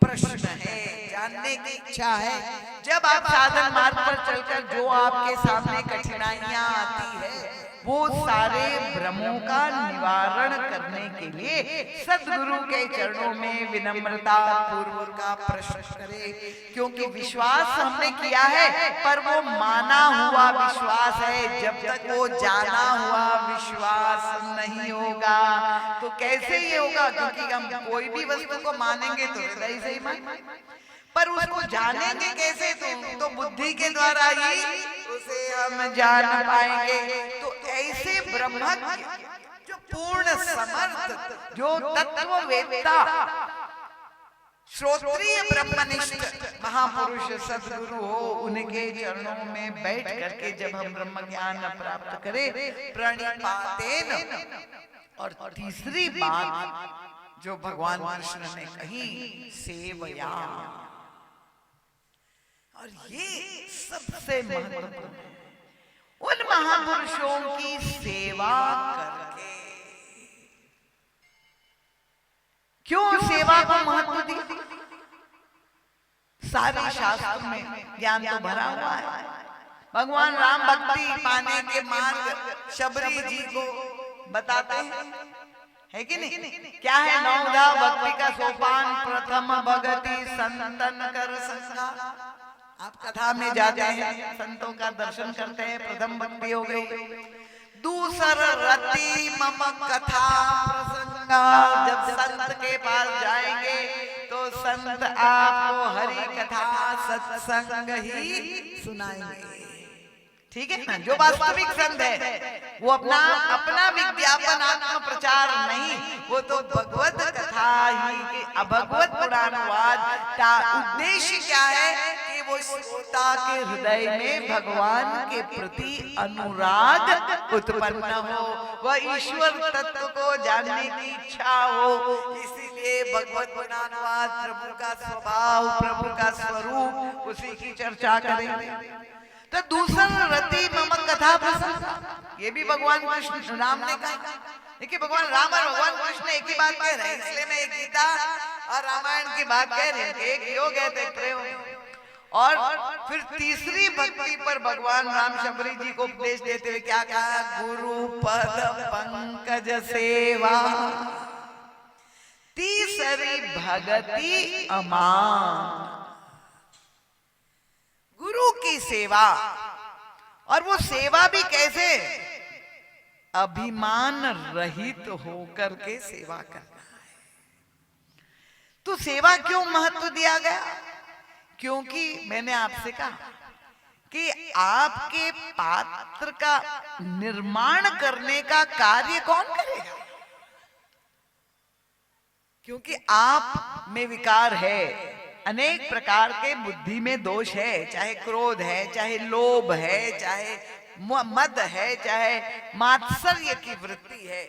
प्रश्न है, जानने की इच्छा है। जब आप साधन मार्ग पर चलकर जो आपके सामने कठिनाइयां आती है वो सारे भ्रमों का निवारण करने के लिए सद्गुरु के चरणों में विनम्रता पूर्वक का प्रश्न करे। क्योंकि विश्वास हमने किया है पर वो माना हुआ विश्वास है, जब तक वो जाना हुआ विश्वास नहीं होगा तो कैसे ये होगा? क्योंकि हम कोई भी वस्तु को मानेंगे तो हृदय से ही मानेंगे, पर उसको जानेंगे कैसे? तो बुद्धि के द्वारा ही उसे हम जान पाएंगे। तो ऐसे ब्रह्मज्ञ जो पूर्ण समर्थ, जो तत्ववेत्ता, श्रोत्रिय ब्रह्मनिष्ठ महापुरुष सद्गुरु हो, उनके चरणों में बैठ करके जब हम ब्रह्म ज्ञान प्राप्त करें प्रणिपातेन। और तीसरी बात जो भगवान कृष्ण ने कही, सेवया। और ये सबसे महत्वपूर्ण है, उन महापुरुषों की सेवा करके। क्यों सेवा को महत्व दिया? सारे शास्त्रों में ज्ञान तो भरा हुआ है। भगवान राम भक्ति पाने के मार्ग शबरी जी को बताते हैं, है कि नहीं? क्या है? नौधा भक्ति का सोपान, प्रथम भगति संतन कर संगा। आप कथा में जाते हैं, संतों का दर्शन करते हैं, प्रथम भक्ति हो गई। दूसर रति मम कथा प्रसंगा। जब संत के पास जाएंगे तो संत आपको हरि कथा सत्संग ही सुनाएंगे, ठीक है ना? जो वास्तविक संत है वो अपना विज्ञापन आत्म प्रचार नहीं, वो तो भगवत कथा ही के अभगवत पुराणवाद का उद्देश्य क्या है कि वो श्रोता के हृदय में भगवान के प्रति अनुराग उत्पन्न हो, वह ईश्वर तत्व को जानने की इच्छा हो। इसीलिए भगवत पुराणवाद प्रभु का स्वभाव, प्रभु का स्वरूप, उसी की चर्चा करेंगे। तो दूसरा रति मम कथा प्रसंग, ये भी भगवान कृष्ण राम ने कहा। देखिए भगवान राम और भगवान कृष्ण एक ही बात कह रहे हैं, इसलिए मैं एक गीता और रामायण की बात कह रही हूँ, एक योग है तो एक प्रयोग। और फिर तीसरी भक्ति पर भगवान राम शबरी जी को उपदेश देते हुए क्या कहा? गुरु पद पंकज सेवा, तीसरी भगति अमान। गुरु की सेवा, और वो सेवा भी कैसे? अभिमान रहित होकर के सेवा करना है। तो सेवा क्यों महत्व दिया गया? क्योंकि मैंने आपसे कहा कि आपके पात्र का निर्माण करने का कार्य कौन करेगा? क्योंकि आप में विकार है, अनेक प्रकार के बुद्धि में दोष है, चाहे क्रोध है, चाहे लोभ है, चाहे मद है, चाहे मात्सर्य की वृत्ति है।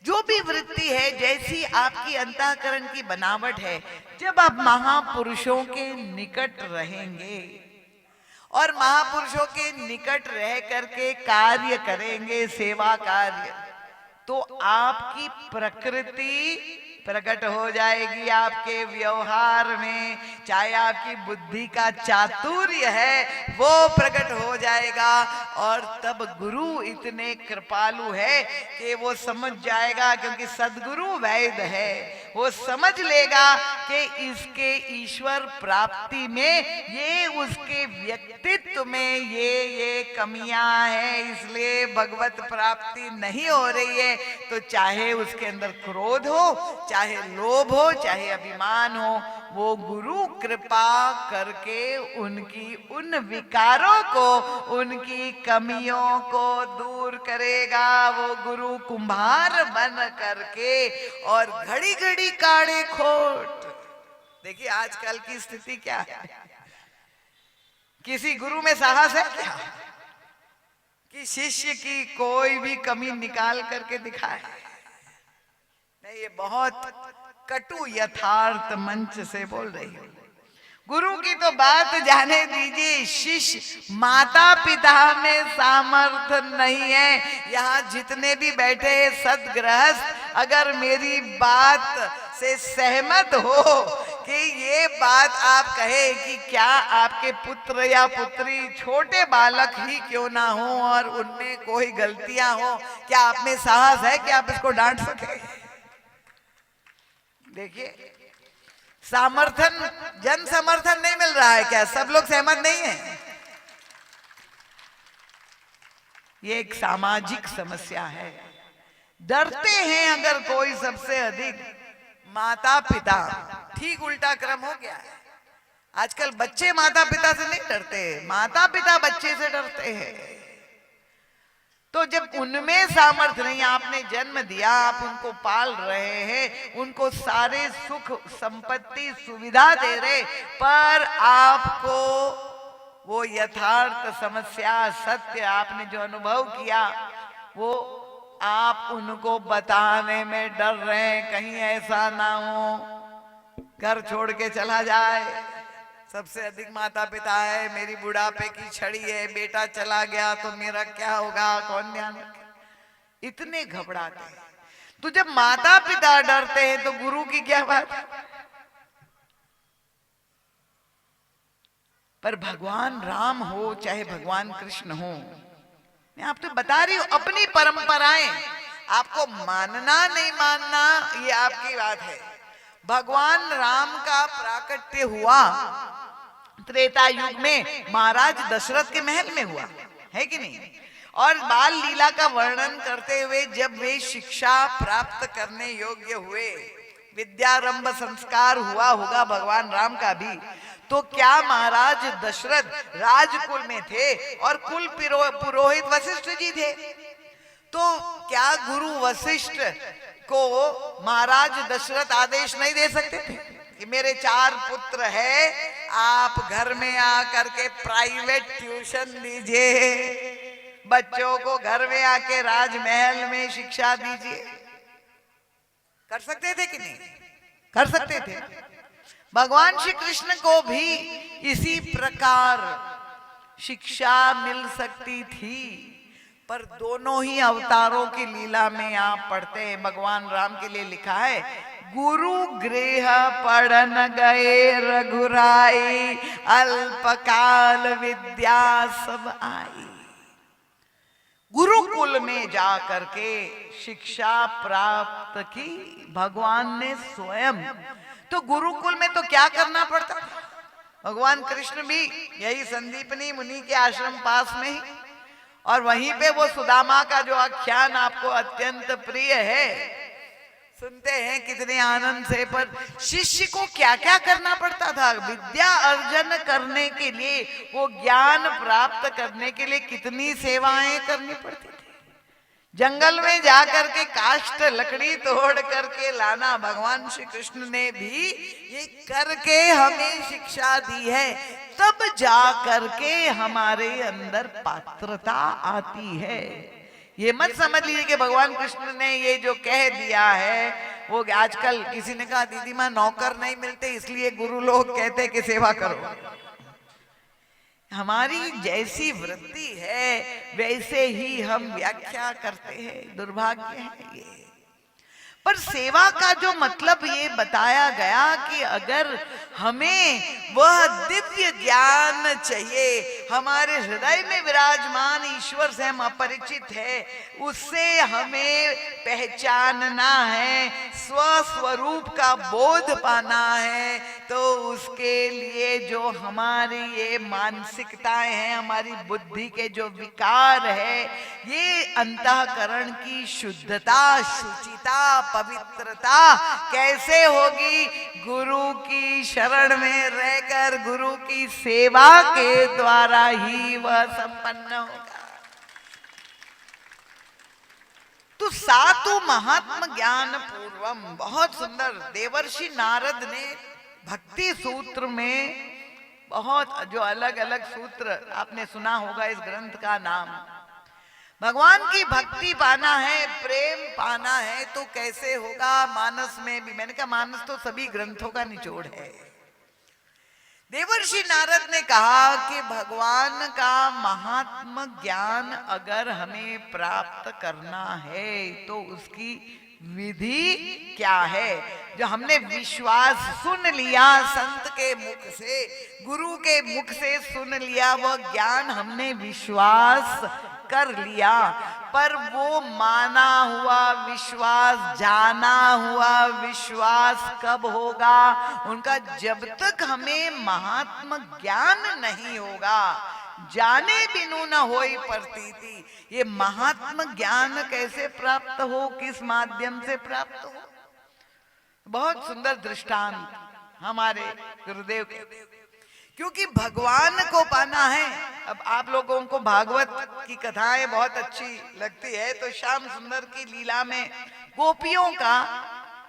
जो भी वृत्ति है, जैसी आपकी अंतःकरण की बनावट है, जब आप महापुरुषों के निकट रहेंगे और महापुरुषों के निकट रह करके कार्य करेंगे, सेवा कार्य, तो आपकी प्रकृति प्रकट हो जाएगी आपके व्यवहार में। चाहे आपकी बुद्धि का चातुर्य है वो प्रकट हो जाएगा। और तब गुरु इतने कृपालु है कि वो समझ जाएगा, क्योंकि सद्गुरु वैद है, वो समझ लेगा कि इसके ईश्वर प्राप्ति में ये उसके व्यक्तित्व में ये कमियां हैं, इसलिए भगवत प्राप्ति नहीं हो रही है। तो चाहे उसके अंदर क्रोध हो, चाहे लोभ हो, चाहे अभिमान हो, वो गुरु कृपा करके उनकी उन विकारों को, उनकी कमियों को दूर करेगा। वो गुरु कुम्हार बन करके और घड़ी घड़ी काढ़े खोट। देखिए आजकल की स्थिति क्या है, किसी गुरु में साहस है क्या कि शिष्य की कोई भी कमी निकाल करके दिखाए? नहीं, ये बहुत कटु यथार्थ मंच से बोल रही हूं। गुरु की तो बात जाने दीजिए, शिष्य माता पिता में सामर्थ्य नहीं है। यहाँ जितने भी बैठे सद्गृहस्थ अगर मेरी बात से सहमत हो कि ये बात आप कहे कि क्या आपके पुत्र या पुत्री छोटे बालक ही क्यों ना हो और उनमें कोई गलतियां हो, क्या आप में साहस है कि आप इसको डांट सके? देखिए समर्थन, जन समर्थन नहीं मिल रहा है क्या? सब लोग सहमत नहीं है। ये एक सामाजिक समस्या है। डरते हैं अगर कोई सबसे अधिक माता पिता। ठीक उल्टा क्रम हो गया है। आजकल बच्चे माता पिता से नहीं डरते, माता पिता बच्चे से डरते हैं। तो जब उनमें सामर्थ्य नहीं, आपने जन्म दिया, आप उनको पाल रहे हैं, उनको सारे सुख संपत्ति सुविधा दे रहे, पर आपको वो यथार्थ समस्या, सत्य आपने जो अनुभव किया वो आप उनको बताने में डर रहे हैं। कहीं ऐसा ना हो घर छोड़ के चला जाए। सबसे अधिक माता पिता है, मेरी बुढ़ापे की छड़ी है, बेटा चला गया तो मेरा क्या होगा, कौन ध्यान रखे? इतने घबराते हैं। तो जब माता पिता डरते हैं तो गुरु की क्या बात? पर भगवान राम हो चाहे भगवान कृष्ण हो, मैं आपको बता रही हूं अपनी परंपराएं, आपको मानना नहीं मानना ये आपकी बात है। भगवान राम का प्राकट्य हुआ त्रेता युग में, महाराज दशरथ के महल में हुआ है कि नहीं? और बाल लीला का वर्णन करते हुए जब वे शिक्षा प्राप्त करने योग्य हुए, विद्यारंभ संस्कार हुआ होगा भगवान राम का भी, तो क्या महाराज दशरथ राजकुल में थे और कुल पुरोहित वशिष्ठ जी थे? तो क्या गुरु वशिष्ठ को महाराज दशरथ आदेश नहीं दे सकते थे कि मेरे 4 पुत्र है, आप घर में आकर के प्राइवेट ट्यूशन दीजिए, बच्चों को घर में आके राजमहल में शिक्षा दीजिए? कर सकते थे कि नहीं? कर सकते थे। भगवान श्री कृष्ण को भी इसी प्रकार शिक्षा मिल सकती थी, पर दोनों ही अवतारों की लीला में आप पढ़ते हैं, भगवान राम के लिए लिखा है, गुरु गृह पढ़न गए रघुराई, अल्पकाल विद्या सब आई। गुरुकुल में जा करके शिक्षा प्राप्त की भगवान ने स्वयं। तो गुरुकुल में तो क्या करना पड़ता था? भगवान कृष्ण भी यही संदीपनी मुनि के आश्रम पास में ही, और वहीं पे वो सुदामा का जो आख्यान आपको अत्यंत प्रिय है, सुनते हैं कितने आनंद से। पर शिष्य को क्या क्या करना पड़ता था विद्या अर्जन करने के लिए, वो ज्ञान प्राप्त करने के लिए कितनी सेवाएं करनी पड़ती थी। जंगल में जाकर के काष्ठ लकड़ी तोड़ करके लाना, भगवान श्री कृष्ण ने भी ये करके हमें शिक्षा दी है, तब जा करके हमारे अंदर पात्रता आती है। ये मत समझ लीजिए कि भगवान कृष्ण ने ये जो कह दिया है वो, आजकल किसी ने कहा दीदी माँ नौकर नहीं मिलते इसलिए गुरु लोग कहते कि सेवा करो। हमारी जैसी वृत्ति है वैसे ही हम व्याख्या करते हैं, दुर्भाग्य है ये। पर सेवा का जो मतलब ये बताया गया कि अगर हमें वह दिव्य ज्ञान चाहिए। हमारे हृदय में विराजमान ईश्वर से हम अपरिचित है, उससे हमें पहचानना है, स्वस्वरूप का बोध पाना है। तो उसके लिए जो हमारी ये मानसिकताएं हैं, हमारी बुद्धि के जो विकार है, ये अंतःकरण की शुद्धता, शुचिता, पवित्रता कैसे होगी? गुरु की शरण में रहकर, गुरु की सेवा के द्वारा ही वह संपन्न होगा। तो सातु महात्म ज्ञान पूर्वम, बहुत सुंदर देवर्षि नारद ने भक्ति सूत्र में, बहुत जो अलग अलग सूत्र आपने सुना होगा इस ग्रंथ का नाम, भगवान की भक्ति पाना है, प्रेम पाना है तो कैसे होगा? मानस में भी, मैंने कहा मानस तो सभी ग्रंथों का निचोड़ है। देवर्षि नारद ने कहा कि भगवान का महात्म ज्ञान अगर हमें प्राप्त करना है तो उसकी विधि क्या है? जो हमने विश्वास सुन लिया, संत के मुख से, गुरु के मुख से सुन लिया, वो ज्ञान हमने विश्वास कर लिया, पर वो माना हुआ विश्वास, जाना हुआ विश्वास कब होगा? उनका जब तक हमें महात्म ज्ञान नहीं होगा, जाने बिनु न होई प्रतीति। ये महात्म ज्ञान कैसे प्राप्त हो, किस माध्यम से प्राप्त हो? बहुत सुंदर दृष्टांत हमारे गुरुदेव के, क्योंकि भगवान को पाना है। अब आप लोगों को भागवत की कथाएं बहुत अच्छी लगती है, तो श्याम सुंदर की लीला में गोपियों का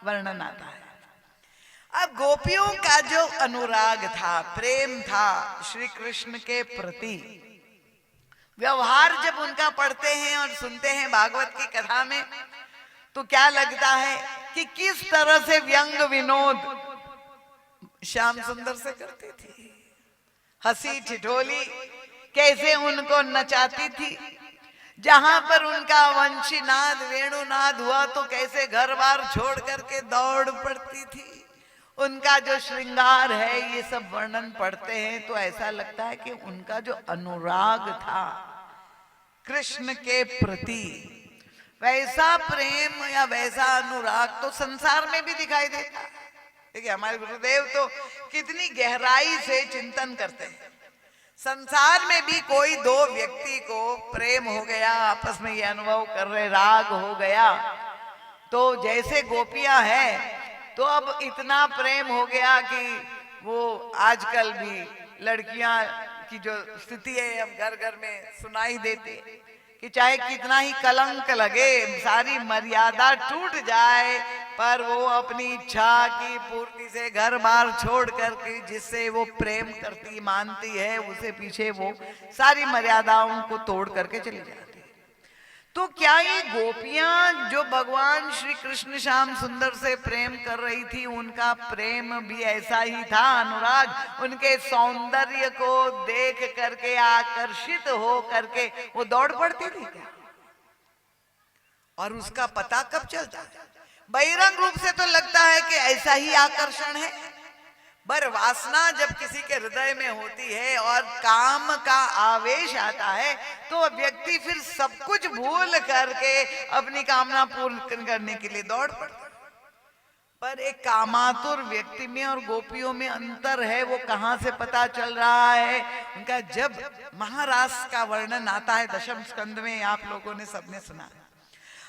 वर्णन आता है। अब गोपियों का जो अनुराग था, प्रेम था श्री कृष्ण के प्रति, व्यवहार जब उनका पढ़ते हैं और सुनते हैं भागवत की कथा में, तो क्या लगता है कि किस तरह से व्यंग विनोद श्याम सुंदर से करती थी, हंसी ठिठोली कैसे उनको नचाती थी। जहां पर उनका वंशीनाद, वेणुनाद हुआ तो कैसे घर बार छोड़ करके दौड़ पड़ती थी। उनका जो श्रृंगार है, ये सब वर्णन पढ़ते हैं तो ऐसा लगता है कि उनका जो अनुराग था कृष्ण के प्रति, वैसा प्रेम या वैसा अनुराग तो संसार में भी दिखाई देता है। देखिए हमारे गुरुदेव तो कितनी गहराई से चिंतन करते हैं। संसार में भी कोई दो व्यक्ति को प्रेम हो गया, आपस में ये अनुभव कर रहे, राग हो गया, तो जैसे गोपियां हैं तो अब इतना प्रेम हो गया कि वो आजकल भी लड़कियां की जो स्थिति है अब घर घर में सुनाई देती कि चाहे कितना ही कलंक लगे, सारी मर्यादा टूट जाए, पर वो अपनी इच्छा की पूर्ति से घर बार छोड़ करके जिससे वो प्रेम करती मानती है, उसे पीछे वो सारी मर्यादाओं को तोड़ करके चली जाती है। तो क्या ये गोपियां जो भगवान श्री कृष्ण श्याम सुंदर से प्रेम कर रही थी, उनका प्रेम भी ऐसा ही था, अनुराग, उनके सौंदर्य को देख करके आकर्षित हो करके वो दौड़ पड़ती थी क्या? और उसका पता कब चलता है? बहिरंग रूप से तो लगता है कि ऐसा ही आकर्षण है, पर वासना जब किसी के हृदय में होती है और काम का आवेश आता है तो व्यक्ति फिर सब कुछ भूल करके अपनी कामना पूर्ण करने के लिए दौड़ पड़ता है। पर एक कामातुर व्यक्ति में और गोपियों में अंतर है, वो कहां से पता चल रहा है? उनका जब महारास का वर्णन आता है दशम स्कंद में, आप लोगों ने सबने सुना,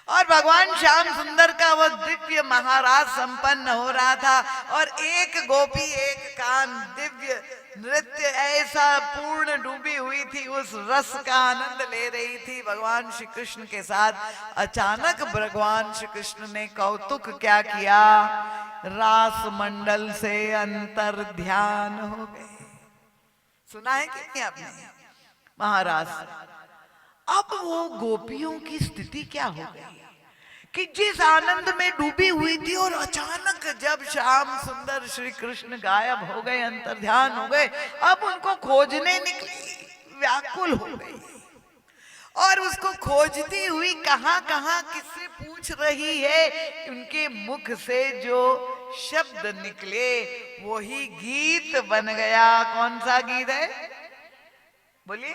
और भगवान श्याम सुंदर का वो दिव्य महाराज संपन्न हो रहा था, और एक गोपी एक कान दिव्य नृत्य ऐसा पूर्ण डूबी हुई थी, उस रस का आनंद ले रही थी भगवान श्री कृष्ण के साथ। अचानक भगवान श्री कृष्ण ने कौतुक क्या किया? रास मंडल से अंतर ध्यान हो गए। सुना है कि नहीं आपने महाराज? अब वो गोपियों की स्थिति क्या हो गई कि जिस आनंद में डूबी हुई थी और अचानक जब श्याम सुंदर श्री कृष्ण गायब हो गए, अंतर ध्यान हो गए, अब उनको खोजने निकली, व्याकुल हो गई, और उसको खोजती हुई कहां कहां किससे पूछ रही है। उनके मुख से जो शब्द निकले वही गीत बन गया। कौन सा गीत है? बोलिए।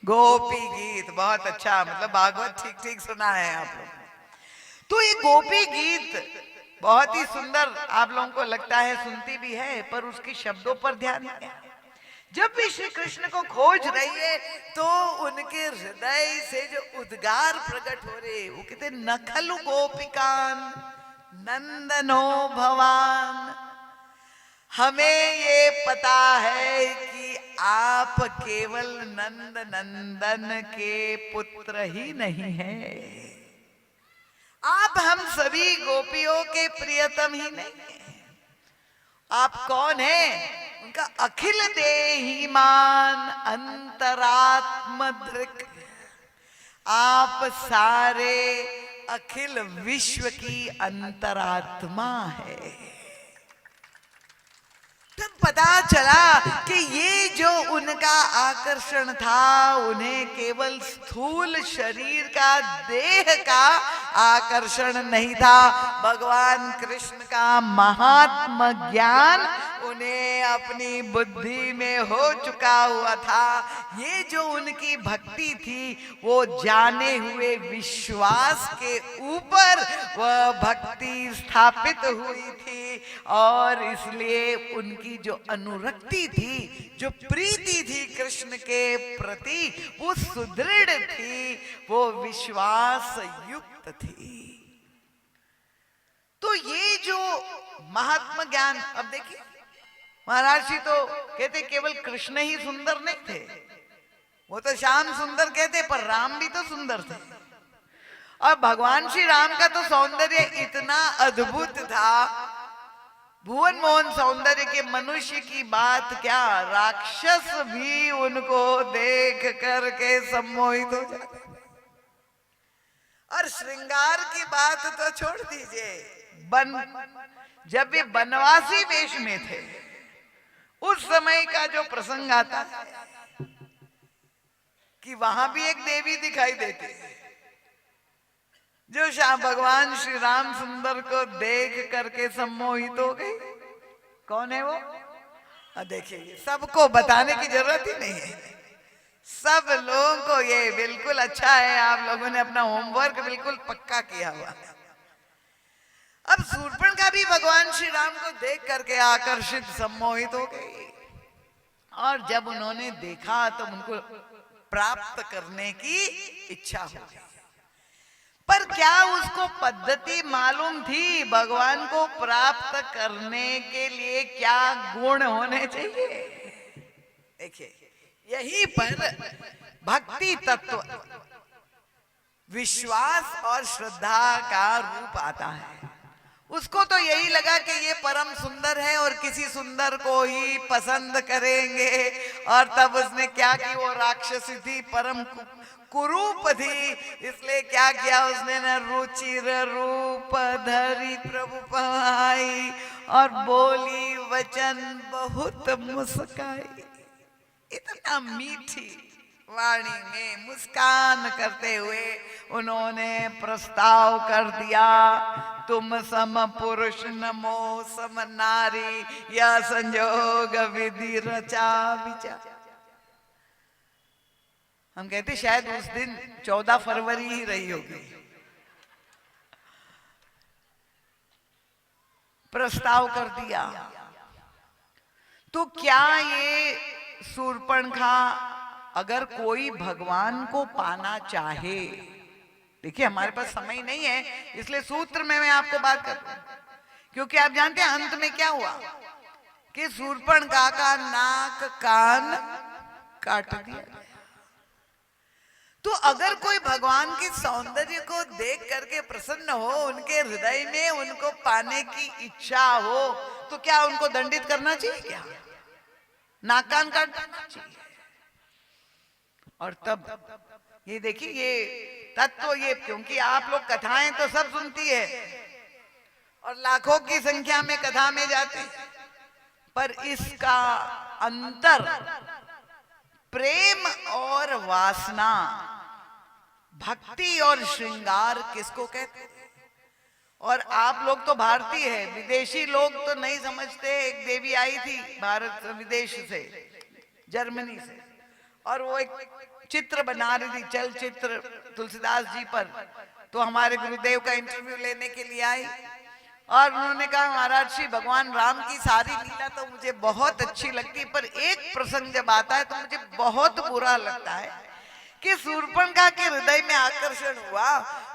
गोपी गीत, बहुत अच्छा, मतलब भागवत ठीक ठीक सुना है आप लोग। तो ये गोपी गीत बहुत ही सुंदर आप लोगों को लगता है, सुनती भी है, पर उसके शब्दों पर ध्यान नहीं है। जब भी श्री कृष्ण को खोज रही है तो उनके हृदय से जो उद्गार प्रकट हो रहे, वो कहते नखलु गोपिकान नंदनो भवान। हमें ये पता है कि आप केवल नंद नंदन के पुत्र ही नहीं हैं, आप हम सभी गोपियों के प्रियतम ही नहीं हैं। आप कौन हैं? उनका अखिल देहीमान अंतरात्म दृक्, आप सारे अखिल विश्व की अंतरात्मा है। तब पता चला कि ये जो उनका आकर्षण था, उन्हें केवल स्थूल शरीर का, देह का आकर्षण नहीं था, भगवान कृष्ण का महात्म ज्ञान उन्हें अपनी बुद्धि में हो चुका हुआ था। ये जो उनकी भक्ति थी वो जाने हुए विश्वास के ऊपर वह भक्ति स्थापित हुई थी, और इसलिए उनकी जो अनुरक्ति थी, जो प्रीति थी कृष्ण के प्रति, वो सुदृढ़ थी, वो विश्वास युक्त थी। तो ये जो महात्मा ज्ञान, अब देखिए महाराज जी तो कहते केवल कृष्ण ही सुंदर नहीं थे, वो तो श्याम सुंदर कहते, पर राम भी तो सुंदर थे। और भगवान श्री राम का तो सौंदर्य इतना अद्भुत था, भुवन मोहन सौंदर्य के, मनुष्य की बात क्या, राक्षस भी उनको देख करके सम्मोहित हो जाते। और श्रृंगार की बात तो छोड़ दीजिए, जब वे बनवासी वेश में थे उस समय का जो प्रसंग आता है कि वहां भी एक देवी दिखाई देती है, जो श्याम भगवान श्री राम सुंदर को देख करके सम्मोहित हो गई। कौन है वो? देखिए, सबको बताने की जरूरत ही नहीं है, सब लोगों को ये बिल्कुल अच्छा है, आप लोगों ने अपना होमवर्क बिल्कुल पक्का किया हुआ। अब शूर्पणखा भी भगवान श्री राम को देख करके आकर्षित, सम्मोहित हो गई, और जब उन्होंने देखा तो उनको प्राप्त करने की इच्छा हो गई। पर क्या उसको पद्धति मालूम थी भगवान को प्राप्त करने के लिए क्या गुण होने चाहिए? देखिए, यहीं पर भक्ति तत्व, विश्वास और श्रद्धा का रूप आता है। उसको तो यही लगा कि ये परम सुंदर है और किसी सुंदर को ही पसंद करेंगे, और तब उसने क्या की, वो राक्षसी थी, परम कुरूप थी, इसलिए क्या किया उसने, न रुचिर रूप धरी प्रभु पाई, और बोली वचन बहुत मुस्काई। इतना मीठी वाणी में मुस्कान करते हुए उन्होंने प्रस्ताव कर दिया, तुम सम पुरुष नमो सम नारी, या संजोग विधि रचा विचार। हम कहते शायद उस दिन 14 फरवरी ही रही होगी। प्रस्ताव कर दिया, तो क्या ये शूर्पणखा अगर कोई भगवान को पाना चाहे, देखिए हमारे पास समय नहीं है इसलिए सूत्र में मैं आपको बात कर रहा हूं, क्योंकि आप जानते हैं अंत में क्या हुआ कि शूर्पणखा का नाक कान काट दिया। तो अगर कोई भगवान के सौंदर्य को देख करके प्रसन्न हो, उनके हृदय में उनको पाने की इच्छा हो, तो क्या उनको दंडित करना चाहिए? क्या नाक कान काटना चाहिए? और तब ये देखिए, ये तत्व, ये क्योंकि आप लोग कथाएं तो सब सुनती है और लाखों की संख्या में कथा में जाते हैं, पर इसका अंतर प्रेम और वासना, भक्ति और श्रृंगार किसको कहते हैं? और आप लोग तो भारतीय है, विदेशी लोग तो नहीं समझते। एक देवी आई थी भारत विदेश से, जर्मनी से, और वो एक चित्र बना रही थी, चलचित्र तुलसीदास जी पर। तो हमारे गुरुदेव का इंटरव्यू लेने के लिए आई और उन्होंने कहा महाराज श्री भगवान राम की सारी लीला तो मुझे बहुत अच्छी लगती, पर एक प्रसंग जब आता है तो मुझे बहुत बुरा लगता है कि शूर्पणखा के हृदय में आकर्षण हुआ।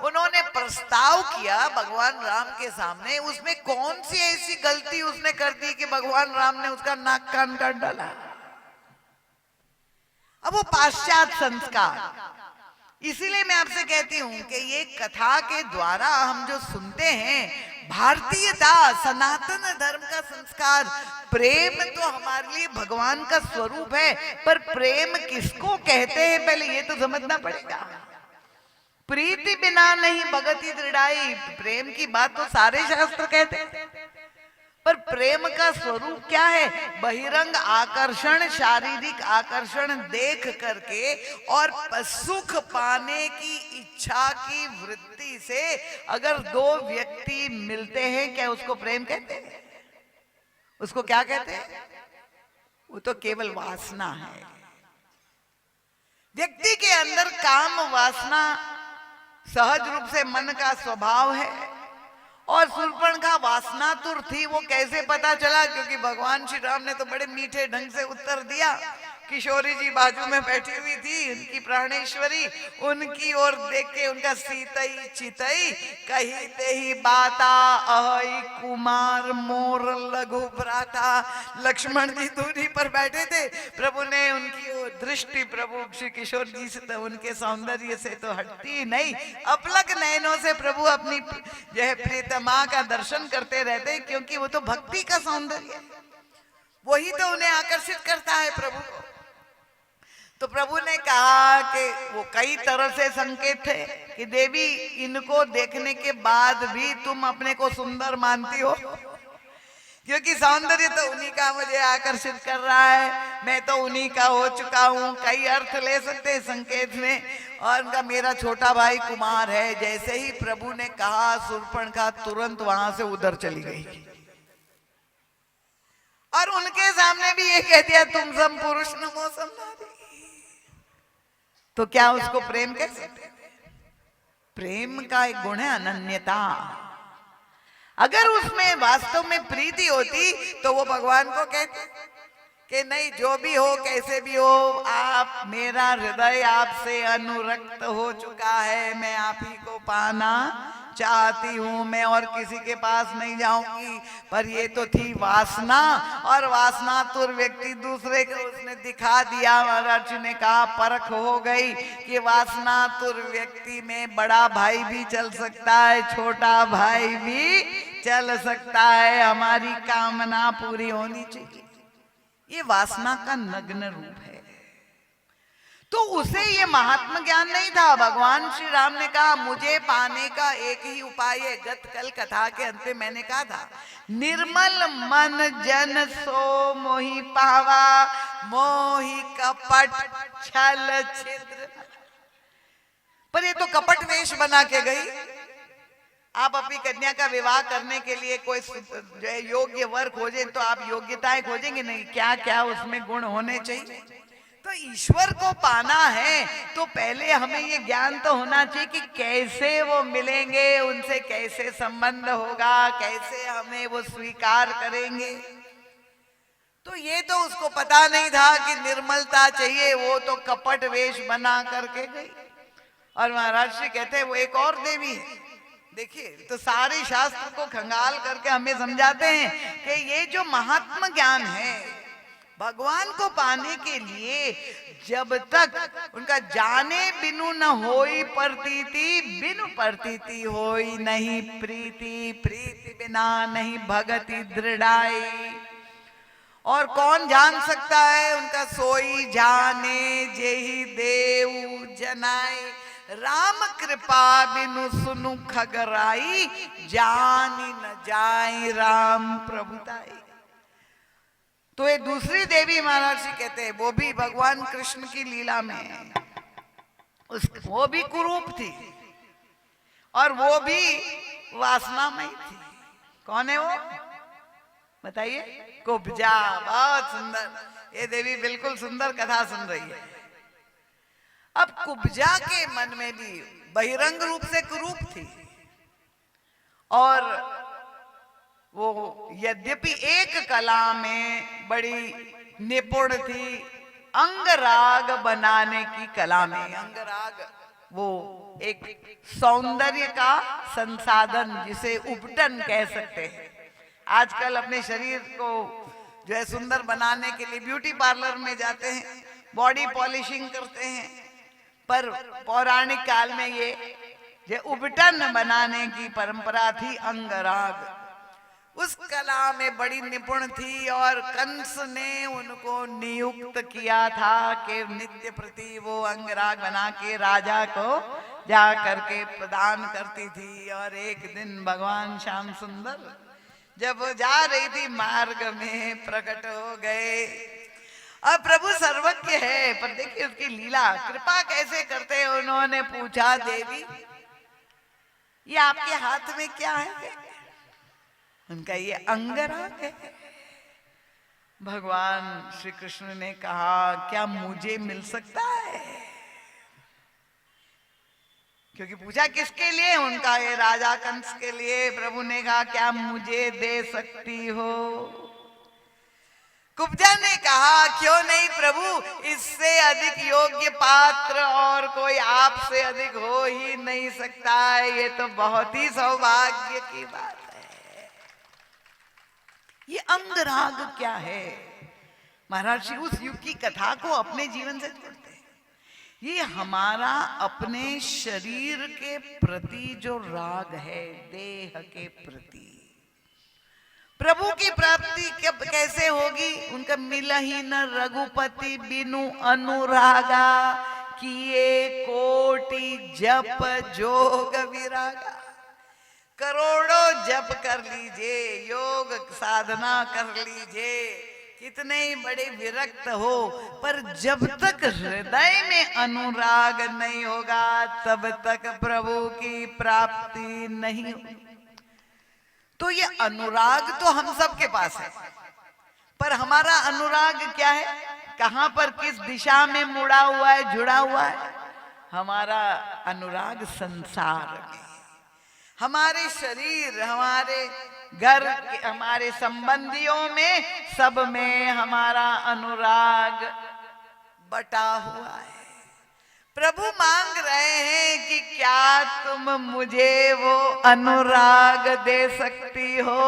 उन्होंने प्रस्ताव किया भगवान राम के सामने, उसमें कौन सी ऐसी गलती उसने कर दी कि भगवान राम ने उसका नाक कान काट डाला। अब वो पाश्चात्य संस्कार। इसीलिए मैं आपसे कहती हूं कि ये कथा के द्वारा हम जो सुनते हैं, भारतीयता, सनातन धर्म का संस्कार, प्रेम तो हमारे लिए भगवान का स्वरूप है, पर प्रेम किसको कहते हैं पहले ये तो समझना पड़ेगा। प्रीति बिना नहीं भगति दृढ़ाई, प्रेम की बात तो सारे शास्त्र कहते हैं, पर प्रेम का स्वरूप क्या है? बहिरंग आकर्षण, शारीरिक आकर्षण देख करके और सुख पाने की इच्छा की वृत्ति से अगर दो व्यक्ति मिलते हैं, क्या उसको प्रेम कहते हैं? उसको क्या कहते हैं? वो तो केवल वासना है। व्यक्ति के अंदर काम वासना सहज रूप से मन का स्वभाव है, और शूर्पणखा वासनातुर थी। वो कैसे पता चला? क्योंकि भगवान श्री राम ने तो बड़े मीठे ढंग से उत्तर दिया। किशोरी जी बाजू में बैठी हुई थी, उनकी प्राणेश्वरी, उनकी ओर देख के उनका सीतई चितई कही ते ही बाता अहि कुमार मोर लघु भ्राता। लक्ष्मण जी दूरी पर बैठे थे, प्रभु ने उनकी ओर दृष्टि प्रभु श्री किशोर जी से तो उनके सौंदर्य से तो हटती नहीं, अपलक नयनों से प्रभु अपनी जो है प्रीतमा का दर्शन करते रहते, क्योंकि वो तो भक्ति का सौंदर्य है, वही तो उन्हें आकर्षित करता है प्रभु को। तो प्रभु ने कहा कि वो कई तरह से संकेत थे कि देवी, इनको देखने के बाद भी तुम अपने को सुंदर मानती हो, क्योंकि सौंदर्य तो उन्हीं का मुझे आकर्षित कर रहा है, मैं तो उन्हीं का हो चुका हूँ। कई अर्थ ले सकते हैं संकेत में। और उनका मेरा छोटा भाई कुमार है। जैसे ही प्रभु ने कहा, शूर्पणखा तुरंत वहां से उधर चली गई और उनके सामने भी ये कह दिया, तुम सम पुरुष नमो सम नारी। तो क्या उसको प्रेम कह सकते? प्रेम का एक गुण है अनन्यता। अगर उसमें वास्तव में प्रीति होती तो वो भगवान को कहते कि नहीं, जो भी हो कैसे भी हो, आप, मेरा हृदय आपसे अनुरक्त हो चुका है, मैं आप ही को पाना चाहती हूं, मैं और किसी के पास नहीं जाऊंगी। पर ये तो थी वासना, और वासनातुर व्यक्ति दूसरे को उसने दिखा दिया। महाराज जी ने कहा परख हो गई कि वासनातुर व्यक्ति में बड़ा भाई भी चल सकता है, छोटा भाई भी चल सकता है। हमारी कामना पूरी होनी चाहिए। ये वासना का नग्न रूप है। तो उसे ये महात्म ज्ञान नहीं था। भगवान श्री राम ने कहा मुझे पाने का एक ही उपाय है। गत कल कथा के अंत में मैंने कहा था, निर्मल मन जन सो मोहि पावा, मोहि कपट छल छिद्र। पर ये तो कपट वेश बना के गई। आप अपनी कन्या का विवाह करने के लिए कोई जो है योग्य वर खोजें तो आप योग्यताएं खोजेंगे नहीं, क्या क्या उसमें गुण होने चाहिए। तो ईश्वर को पाना है तो पहले हमें ये ज्ञान तो होना चाहिए कि कैसे वो मिलेंगे, उनसे कैसे संबंध होगा, कैसे हमें वो स्वीकार करेंगे। तो ये तो उसको पता नहीं था कि निर्मलता चाहिए, वो तो कपट वेश बना करके गई। और महाराज जी कहते हैं वो एक और देवी है। देखिए, तो सारे शास्त्र को खंगाल करके हमें समझाते हैं कि ये जो महात्म ज्ञान है, भगवान को पाने के लिए जब तक उनका जाने बिनु न होई प्रतीति, बिनु प्रतीति होई नहीं प्रीति, प्रीति बिना नहीं भगति दृढ़ाई। और कौन जान सकता है उनका? सोई जाने जेहि देव जनाई, राम कृपा बिनु सुनु खगराई, जानी न जाई राम प्रभुताई। तो ये दूसरी देवी महाराज जी कहते हैं वो भी भगवान कृष्ण की लीला में वो भी कुरूप थी और वो भी वासनामयी थी। कौन है वो? बताइए। कुब्जा। बहुत सुंदर। ये देवी बिल्कुल सुंदर कथा सुन रही है। अब कुब्जा के मन में भी बहिरंग रूप से कुरूप थी, और वो यद्यपि एक कला में बड़ी निपुण थी, अंगराग बनाने की कला में। अंगराग वो एक सौंदर्य का संसाधन, जिसे उपटन कह सकते हैं। आजकल अपने शरीर को जो है सुंदर बनाने के लिए ब्यूटी पार्लर में जाते हैं, बॉडी पॉलिशिंग करते हैं, पर पौराणिक काल में ये उपटन बनाने की परंपरा थी, अंगराग। उस कला में बड़ी निपुण थी, और कंस ने उनको नियुक्त किया था कि नित्य प्रति वो अंगराग बना के राजा को जा करके प्रदान करती थी। और एक दिन भगवान श्याम सुंदर जब वो जा रही थी, मार्ग में प्रकट हो गए। अब प्रभु सर्वज्ञ है, पर देखिए उसकी लीला, कृपा कैसे करते हैं। उन्होंने पूछा, देवी ये आपके हाथ में क्या है? उनका ये अंगराग है। भगवान श्री कृष्ण ने कहा, क्या मुझे मिल सकता है? क्योंकि पूछा किसके लिए, उनका ये राजा कंस के लिए। प्रभु ने कहा, क्या मुझे दे सकती हो? कुब्जा ने कहा, क्यों नहीं प्रभु, इससे अधिक योग्य पात्र और कोई आपसे अधिक हो ही नहीं सकता है। ये तो बहुत ही सौभाग्य की बात है। ये अंगराग क्या है? महाराज जी उस युग की कथा को अपने जीवन से जोड़ते हैं। ये हमारा अपने शरीर के प्रति जो राग है, देह के प्रति, प्रभु की प्राप्ति कब कैसे होगी? उनका मिलही न रघुपति बिनु अनुरागा, किए कोटि जप जोग विरागा। करोड़ों जप कर लीजिए, योग साधना कर लीजिए, कितने ही बड़े विरक्त हो, पर जब तक हृदय में अनुराग नहीं होगा, तब तक प्रभु की प्राप्ति नहीं होगी। तो ये अनुराग तो हम सबके पास है, पर हमारा अनुराग क्या है? कहां पर, किस दिशा में मुड़ा हुआ है, जुड़ा हुआ है? हमारा अनुराग संसार में, हमारे शरीर, हमारे घर, हमारे संबंधियों में, सब में हमारा अनुराग बटा हुआ है। प्रभु मांग रहे हैं कि क्या तुम मुझे वो अनुराग दे सकती हो,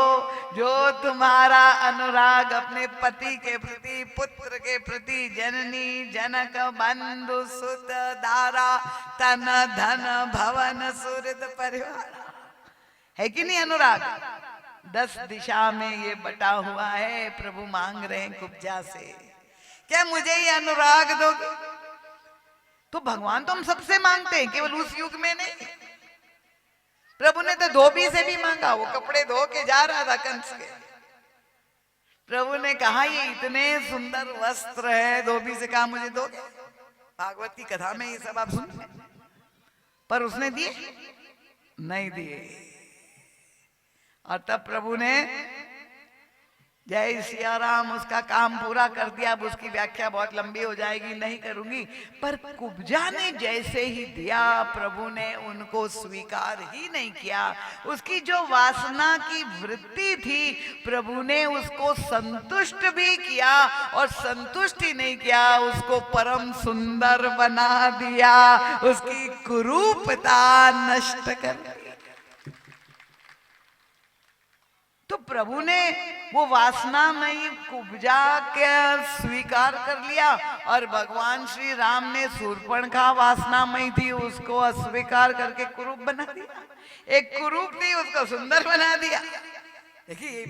जो तुम्हारा अनुराग अपने पति के प्रति, पुत्र के प्रति, जननी जनक बंधु सुत दारा तन धन भवन सुहृद परिवार है कि नहीं? अनुराग 10 दिशा में ये बटा हुआ है। प्रभु मांग रहे हैं कुब्जा से, क्या मुझे ये अनुराग दोगे? तो भगवान तो हम सबसे मांगते हैं, केवल उस युग में नहीं। प्रभु ने तो धोबी से भी मांगा, वो कपड़े धो के जा रहा था कंस के। प्रभु ने कहा, ये इतने सुंदर वस्त्र है, धोबी से कहा मुझे दोगे? भागवत की कथा में ये सब आप सुन, पर उसने दिए नहीं दिए। और तब प्रभु ने जय सिया राम उसका काम पूरा कर दिया। अब उसकी व्याख्या बहुत लंबी हो जाएगी, नहीं करूंगी। पर कुब्जा ने जैसे ही दिया, प्रभु ने उनको स्वीकार ही नहीं किया। उसकी जो वासना की वृत्ति थी, प्रभु ने उसको संतुष्ट भी किया, और संतुष्ट ही नहीं किया, उसको परम सुंदर बना दिया, उसकी कुरूपता नष्ट कर दी। तो प्रभु ने वो वासनामयी कुब्जा के स्वीकार कर लिया, और भगवान श्री राम ने शूर्पणखा वासनामयी थी, उसको अस्वीकार करके कुरूप बना दिया। एक कुरूप थी, उसको सुंदर बना दिया। देखिए,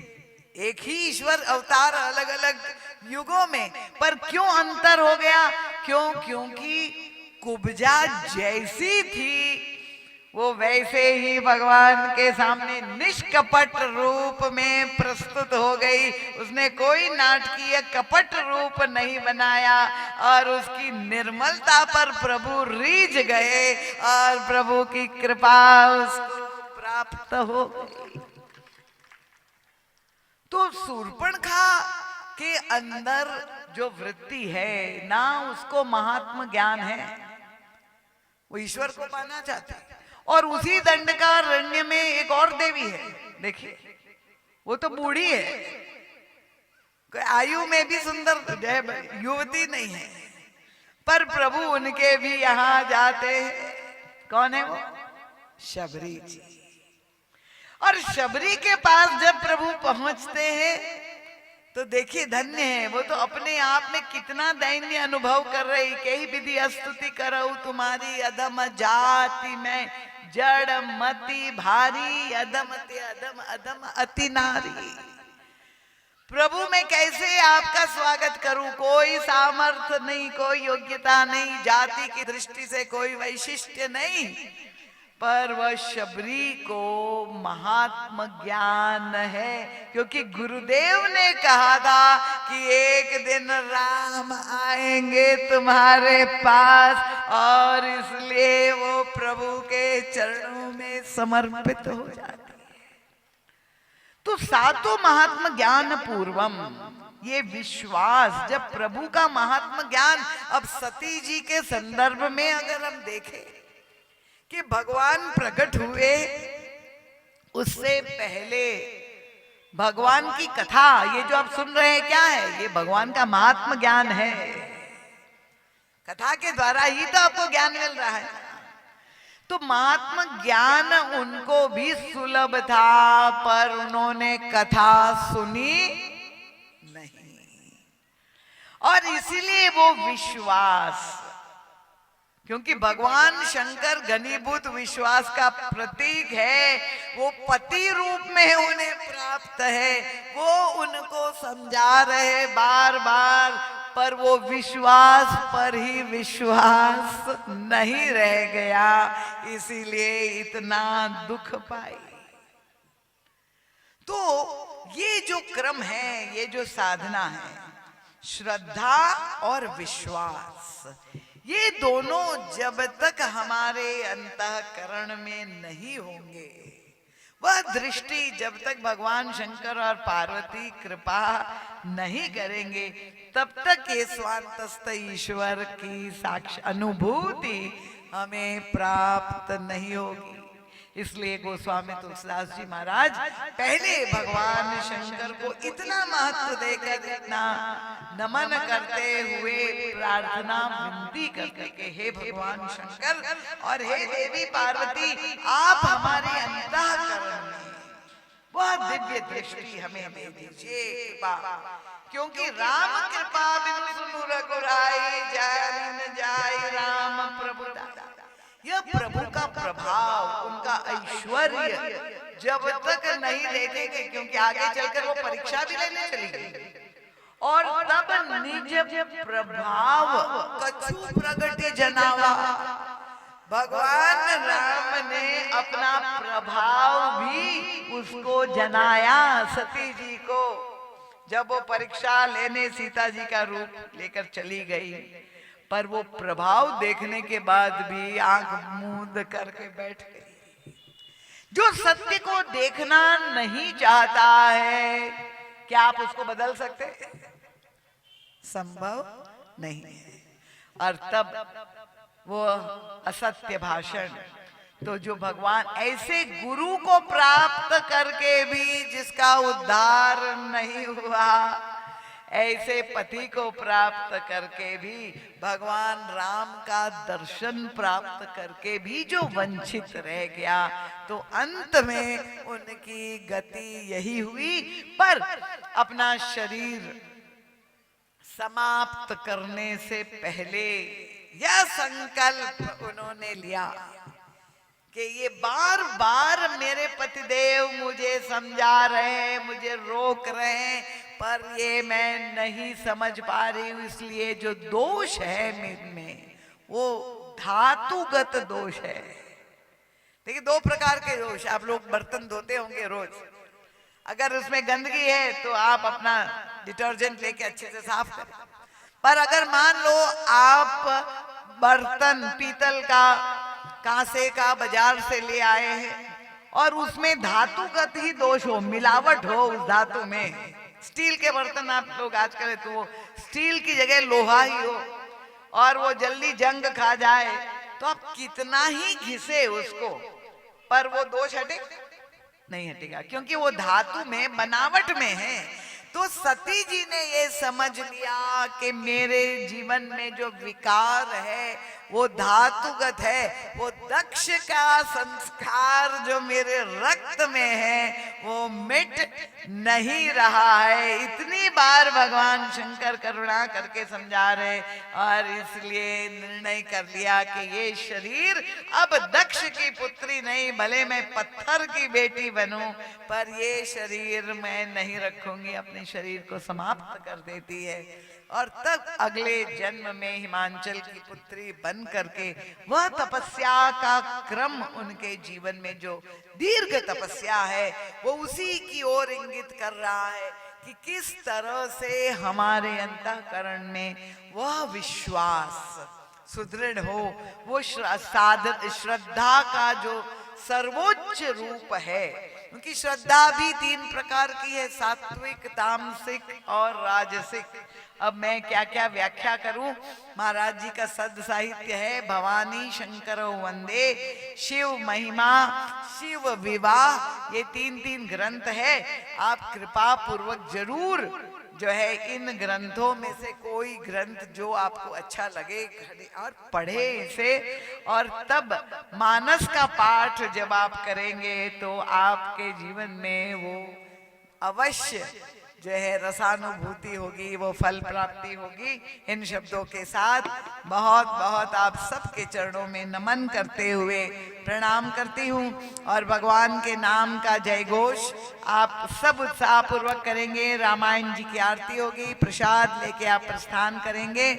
एक ही ईश्वर अवतार अलग अलग युगों में, पर क्यों अंतर हो गया? क्योंकि कुब्जा जैसी थी, वो वैसे ही भगवान के सामने निष्कपट रूप में प्रस्तुत हो गई। उसने कोई नाटकीय कपट रूप नहीं बनाया, और उसकी निर्मलता पर प्रभु रीझ गए, और प्रभु की कृपा उसको प्राप्त हो गई। तो शूर्पणखा के अंदर जो वृत्ति है ना, उसको महात्म ज्ञान है। वो ईश्वर को पाना चाहते हैं। और उसी दंडकारण्य में एक और देवी है, देखिए वो तो बूढ़ी है, आयु में भी सुंदर युवती नहीं है, पर प्रभु उनके भी यहां जाते हैं। कौन है वो? शबरी जी। और शबरी के पास जब प्रभु पहुंचते हैं तो देखिए धन्य है वो, तो अपने आप में कितना दैन्य अनुभव कर रही। कई विधि स्तुति करऊ तुम्हारी अधम जाति में, जड़ मति भारी, अधम ते अधम अधम अति नारी। प्रभु मैं कैसे आपका स्वागत करूं, कोई सामर्थ्य नहीं, कोई योग्यता नहीं, जाति की दृष्टि से कोई वैशिष्ट्य नहीं, पर वह शबरी को महात्म ज्ञान है, क्योंकि गुरुदेव ने कहा था कि एक दिन राम आएंगे तुम्हारे पास, और इसलिए वो प्रभु के चरणों में समर्पित हो जाती। तो सातों महात्म ज्ञान पूर्वम, ये विश्वास, जब प्रभु का महात्म ज्ञान, अब सती जी के संदर्भ में अगर हम देखें कि भगवान प्रकट हुए उससे पहले भगवान की कथा, ये जो आप सुन रहे हैं क्या है? ये भगवान का महात्म ज्ञान है। कथा के द्वारा ही तो आपको ज्ञान मिल रहा है। तो महात्म ज्ञान उनको भी सुलभ था, पर उन्होंने कथा सुनी नहीं, और इसीलिए वो विश्वास, क्योंकि भगवान शंकर घनीभूत विश्वास का प्रतीक है, वो पति रूप में उन्हें प्राप्त है, वो उनको समझा रहे बार बार, पर वो विश्वास पर ही विश्वास नहीं रह गया, इसीलिए इतना दुख पाई। तो ये जो क्रम है, ये जो साधना है, श्रद्धा और विश्वास, ये दोनों जब तक हमारे अंतःकरण में नहीं होंगे, वह दृष्टि जब तक भगवान शंकर और पार्वती कृपा नहीं करेंगे, तब तक ये स्वांतस्थ ईश्वर की साक्ष अनुभूति हमें प्राप्त नहीं होगी। इसलिए गोस्वामी तुलसीदास जी महाराज पहले भगवान शंकर को इतना महत्व देकर, इतना नमन करते हुए प्रार्थना विनती करते कि हे भगवान शंकर और हे देवी पार्वती, आप हमारे अंतःकरण में वह दिव्य दृष्टि हमें दे दीजिए, कृपा, क्योंकि राम कृपा बिनु सुनु रघुराई, जाय न जाय राम प्रभु दाता। यह प्रभु का प्रभाव, उनका ऐश्वर्य जब तक नहीं देखेंगे, क्योंकि आगे चलकर वो परीक्षा भी लेने चली गई, और तब निज प्रभाव कछु प्रगति जनावा, भगवान राम ने अपना प्रभाव भी उसको जनाया सती जी को। जब वो परीक्षा लेने सीता जी का रूप लेकर चली गई, पर वो प्रभाव देखने के बाद भी आंख मूंद करके बैठ गई। जो सत्य को देखना नहीं चाहता है, क्या आप उसको बदल सकते? संभव नहीं है। और तब वो असत्य भाषण, तो जो भगवान ऐसे गुरु को प्राप्त करके भी जिसका उद्धार नहीं हुआ, ऐसे पति को प्राप्त करके भी, भगवान राम का दर्शन प्राप्त करके भी जो वंचित रह गया, तो अंत में उनकी गति यही हुई। पर अपना शरीर समाप्त करने से पहले यह संकल्प उन्होंने लिया कि ये बार बार मेरे पतिदेव मुझे समझा रहे हैं, मुझे रोक रहे हैं, पर ये मैं नहीं समझ पा रही हूं, इसलिए जो दोष है मेरे में वो धातुगत दोष है। देखिए, दो प्रकार के दोष, आप लोग बर्तन धोते होंगे रोज, अगर उसमें गंदगी है तो आप अपना डिटर्जेंट लेके अच्छे से साफ करें, पर अगर मान लो आप बर्तन पीतल का, कांसे का बाजार से ले आए हैं और उसमें धातुगत ही दोष हो, मिलावट हो उस धातु में, स्टील के बर्तन आप लोग आजकल तो वो स्टील की जगह लोहा ही हो और वो जल्दी जंग खा जाए, तो आप कितना ही घिसे उसको, पर वो दोष हटे नहीं हटेगा, क्योंकि वो धातु में, बनावट में है। तो सती जी ने ये समझ लिया कि मेरे जीवन में जो विकार है वो धातुगत है, वो दक्ष का संस्कार जो मेरे रक्त में है वो मिट नहीं रहा है। इतनी बार भगवान शंकर करुणा करके समझा रहे, और इसलिए निर्णय कर लिया कि ये शरीर अब दक्ष की पुत्री नहीं, भले मैं पत्थर की बेटी बनूं, पर ये शरीर मैं नहीं रखूंगी, अपने शरीर को समाप्त कर देती है। और तब अगले जन्म में हिमांचल की पुत्री बन करके वह तपस्या का क्रम, उनके जीवन में जो दीर्घ तपस्या है वो उसी की ओर इंगित कर रहा है कि किस तरह से हमारे अंतःकरण में वह विश्वास सुदृढ़ हो, वो श्रद्धा का जो सर्वोच्च रूप है। क्योंकि श्रद्धा भी 3 प्रकार की है, सात्विक, तामसिक और राजसिक। अब मैं क्या क्या व्याख्या करूं, महाराज जी का सद साहित्य है, भवानी शंकर वंदे, शिव महिमा, शिव विवाह, ये 3 ग्रंथ है। आप कृपा पूर्वक जरूर जो है इन ग्रंथों में से कोई ग्रंथ जो आपको अच्छा लगे और पढ़े इसे, और तब मानस का पाठ जब आप करेंगे तो आपके जीवन में वो अवश्य जो है रसानुभूति होगी, वो फल प्राप्ति होगी। इन शब्दों के साथ बहुत बहुत आप सबके चरणों में नमन करते हुए प्रणाम करती हूँ, और भगवान के नाम का जय घोष आप सब उत्साह पूर्वक करेंगे। रामायण जी की आरती होगी, प्रसाद लेके आप प्रस्थान करेंगे।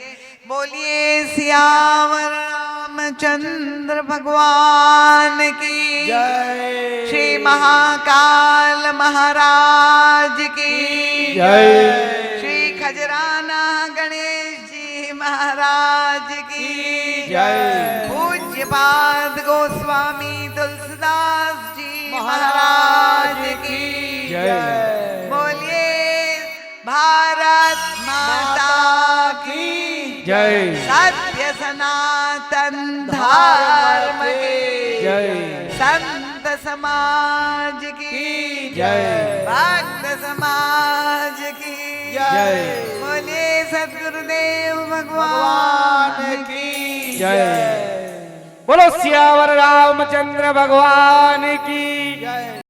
बोलिए सियावर रामचंद्र भगवान की जय, श्री महाकाल महाराज की जय, श्री खजराना गणेश जी महाराज की जय, पूज्यपाद गोस्वामी तुलसीदास जी महाराज की जय। बोलिए भारत माता की जय, सत्य सनातन धर्म की जय, संत समाज की जय, भक्त समाज की जय। बोलिए सद्गुरुदेव भगवान की जय। बोलो सियावर रामचंद्र भगवान की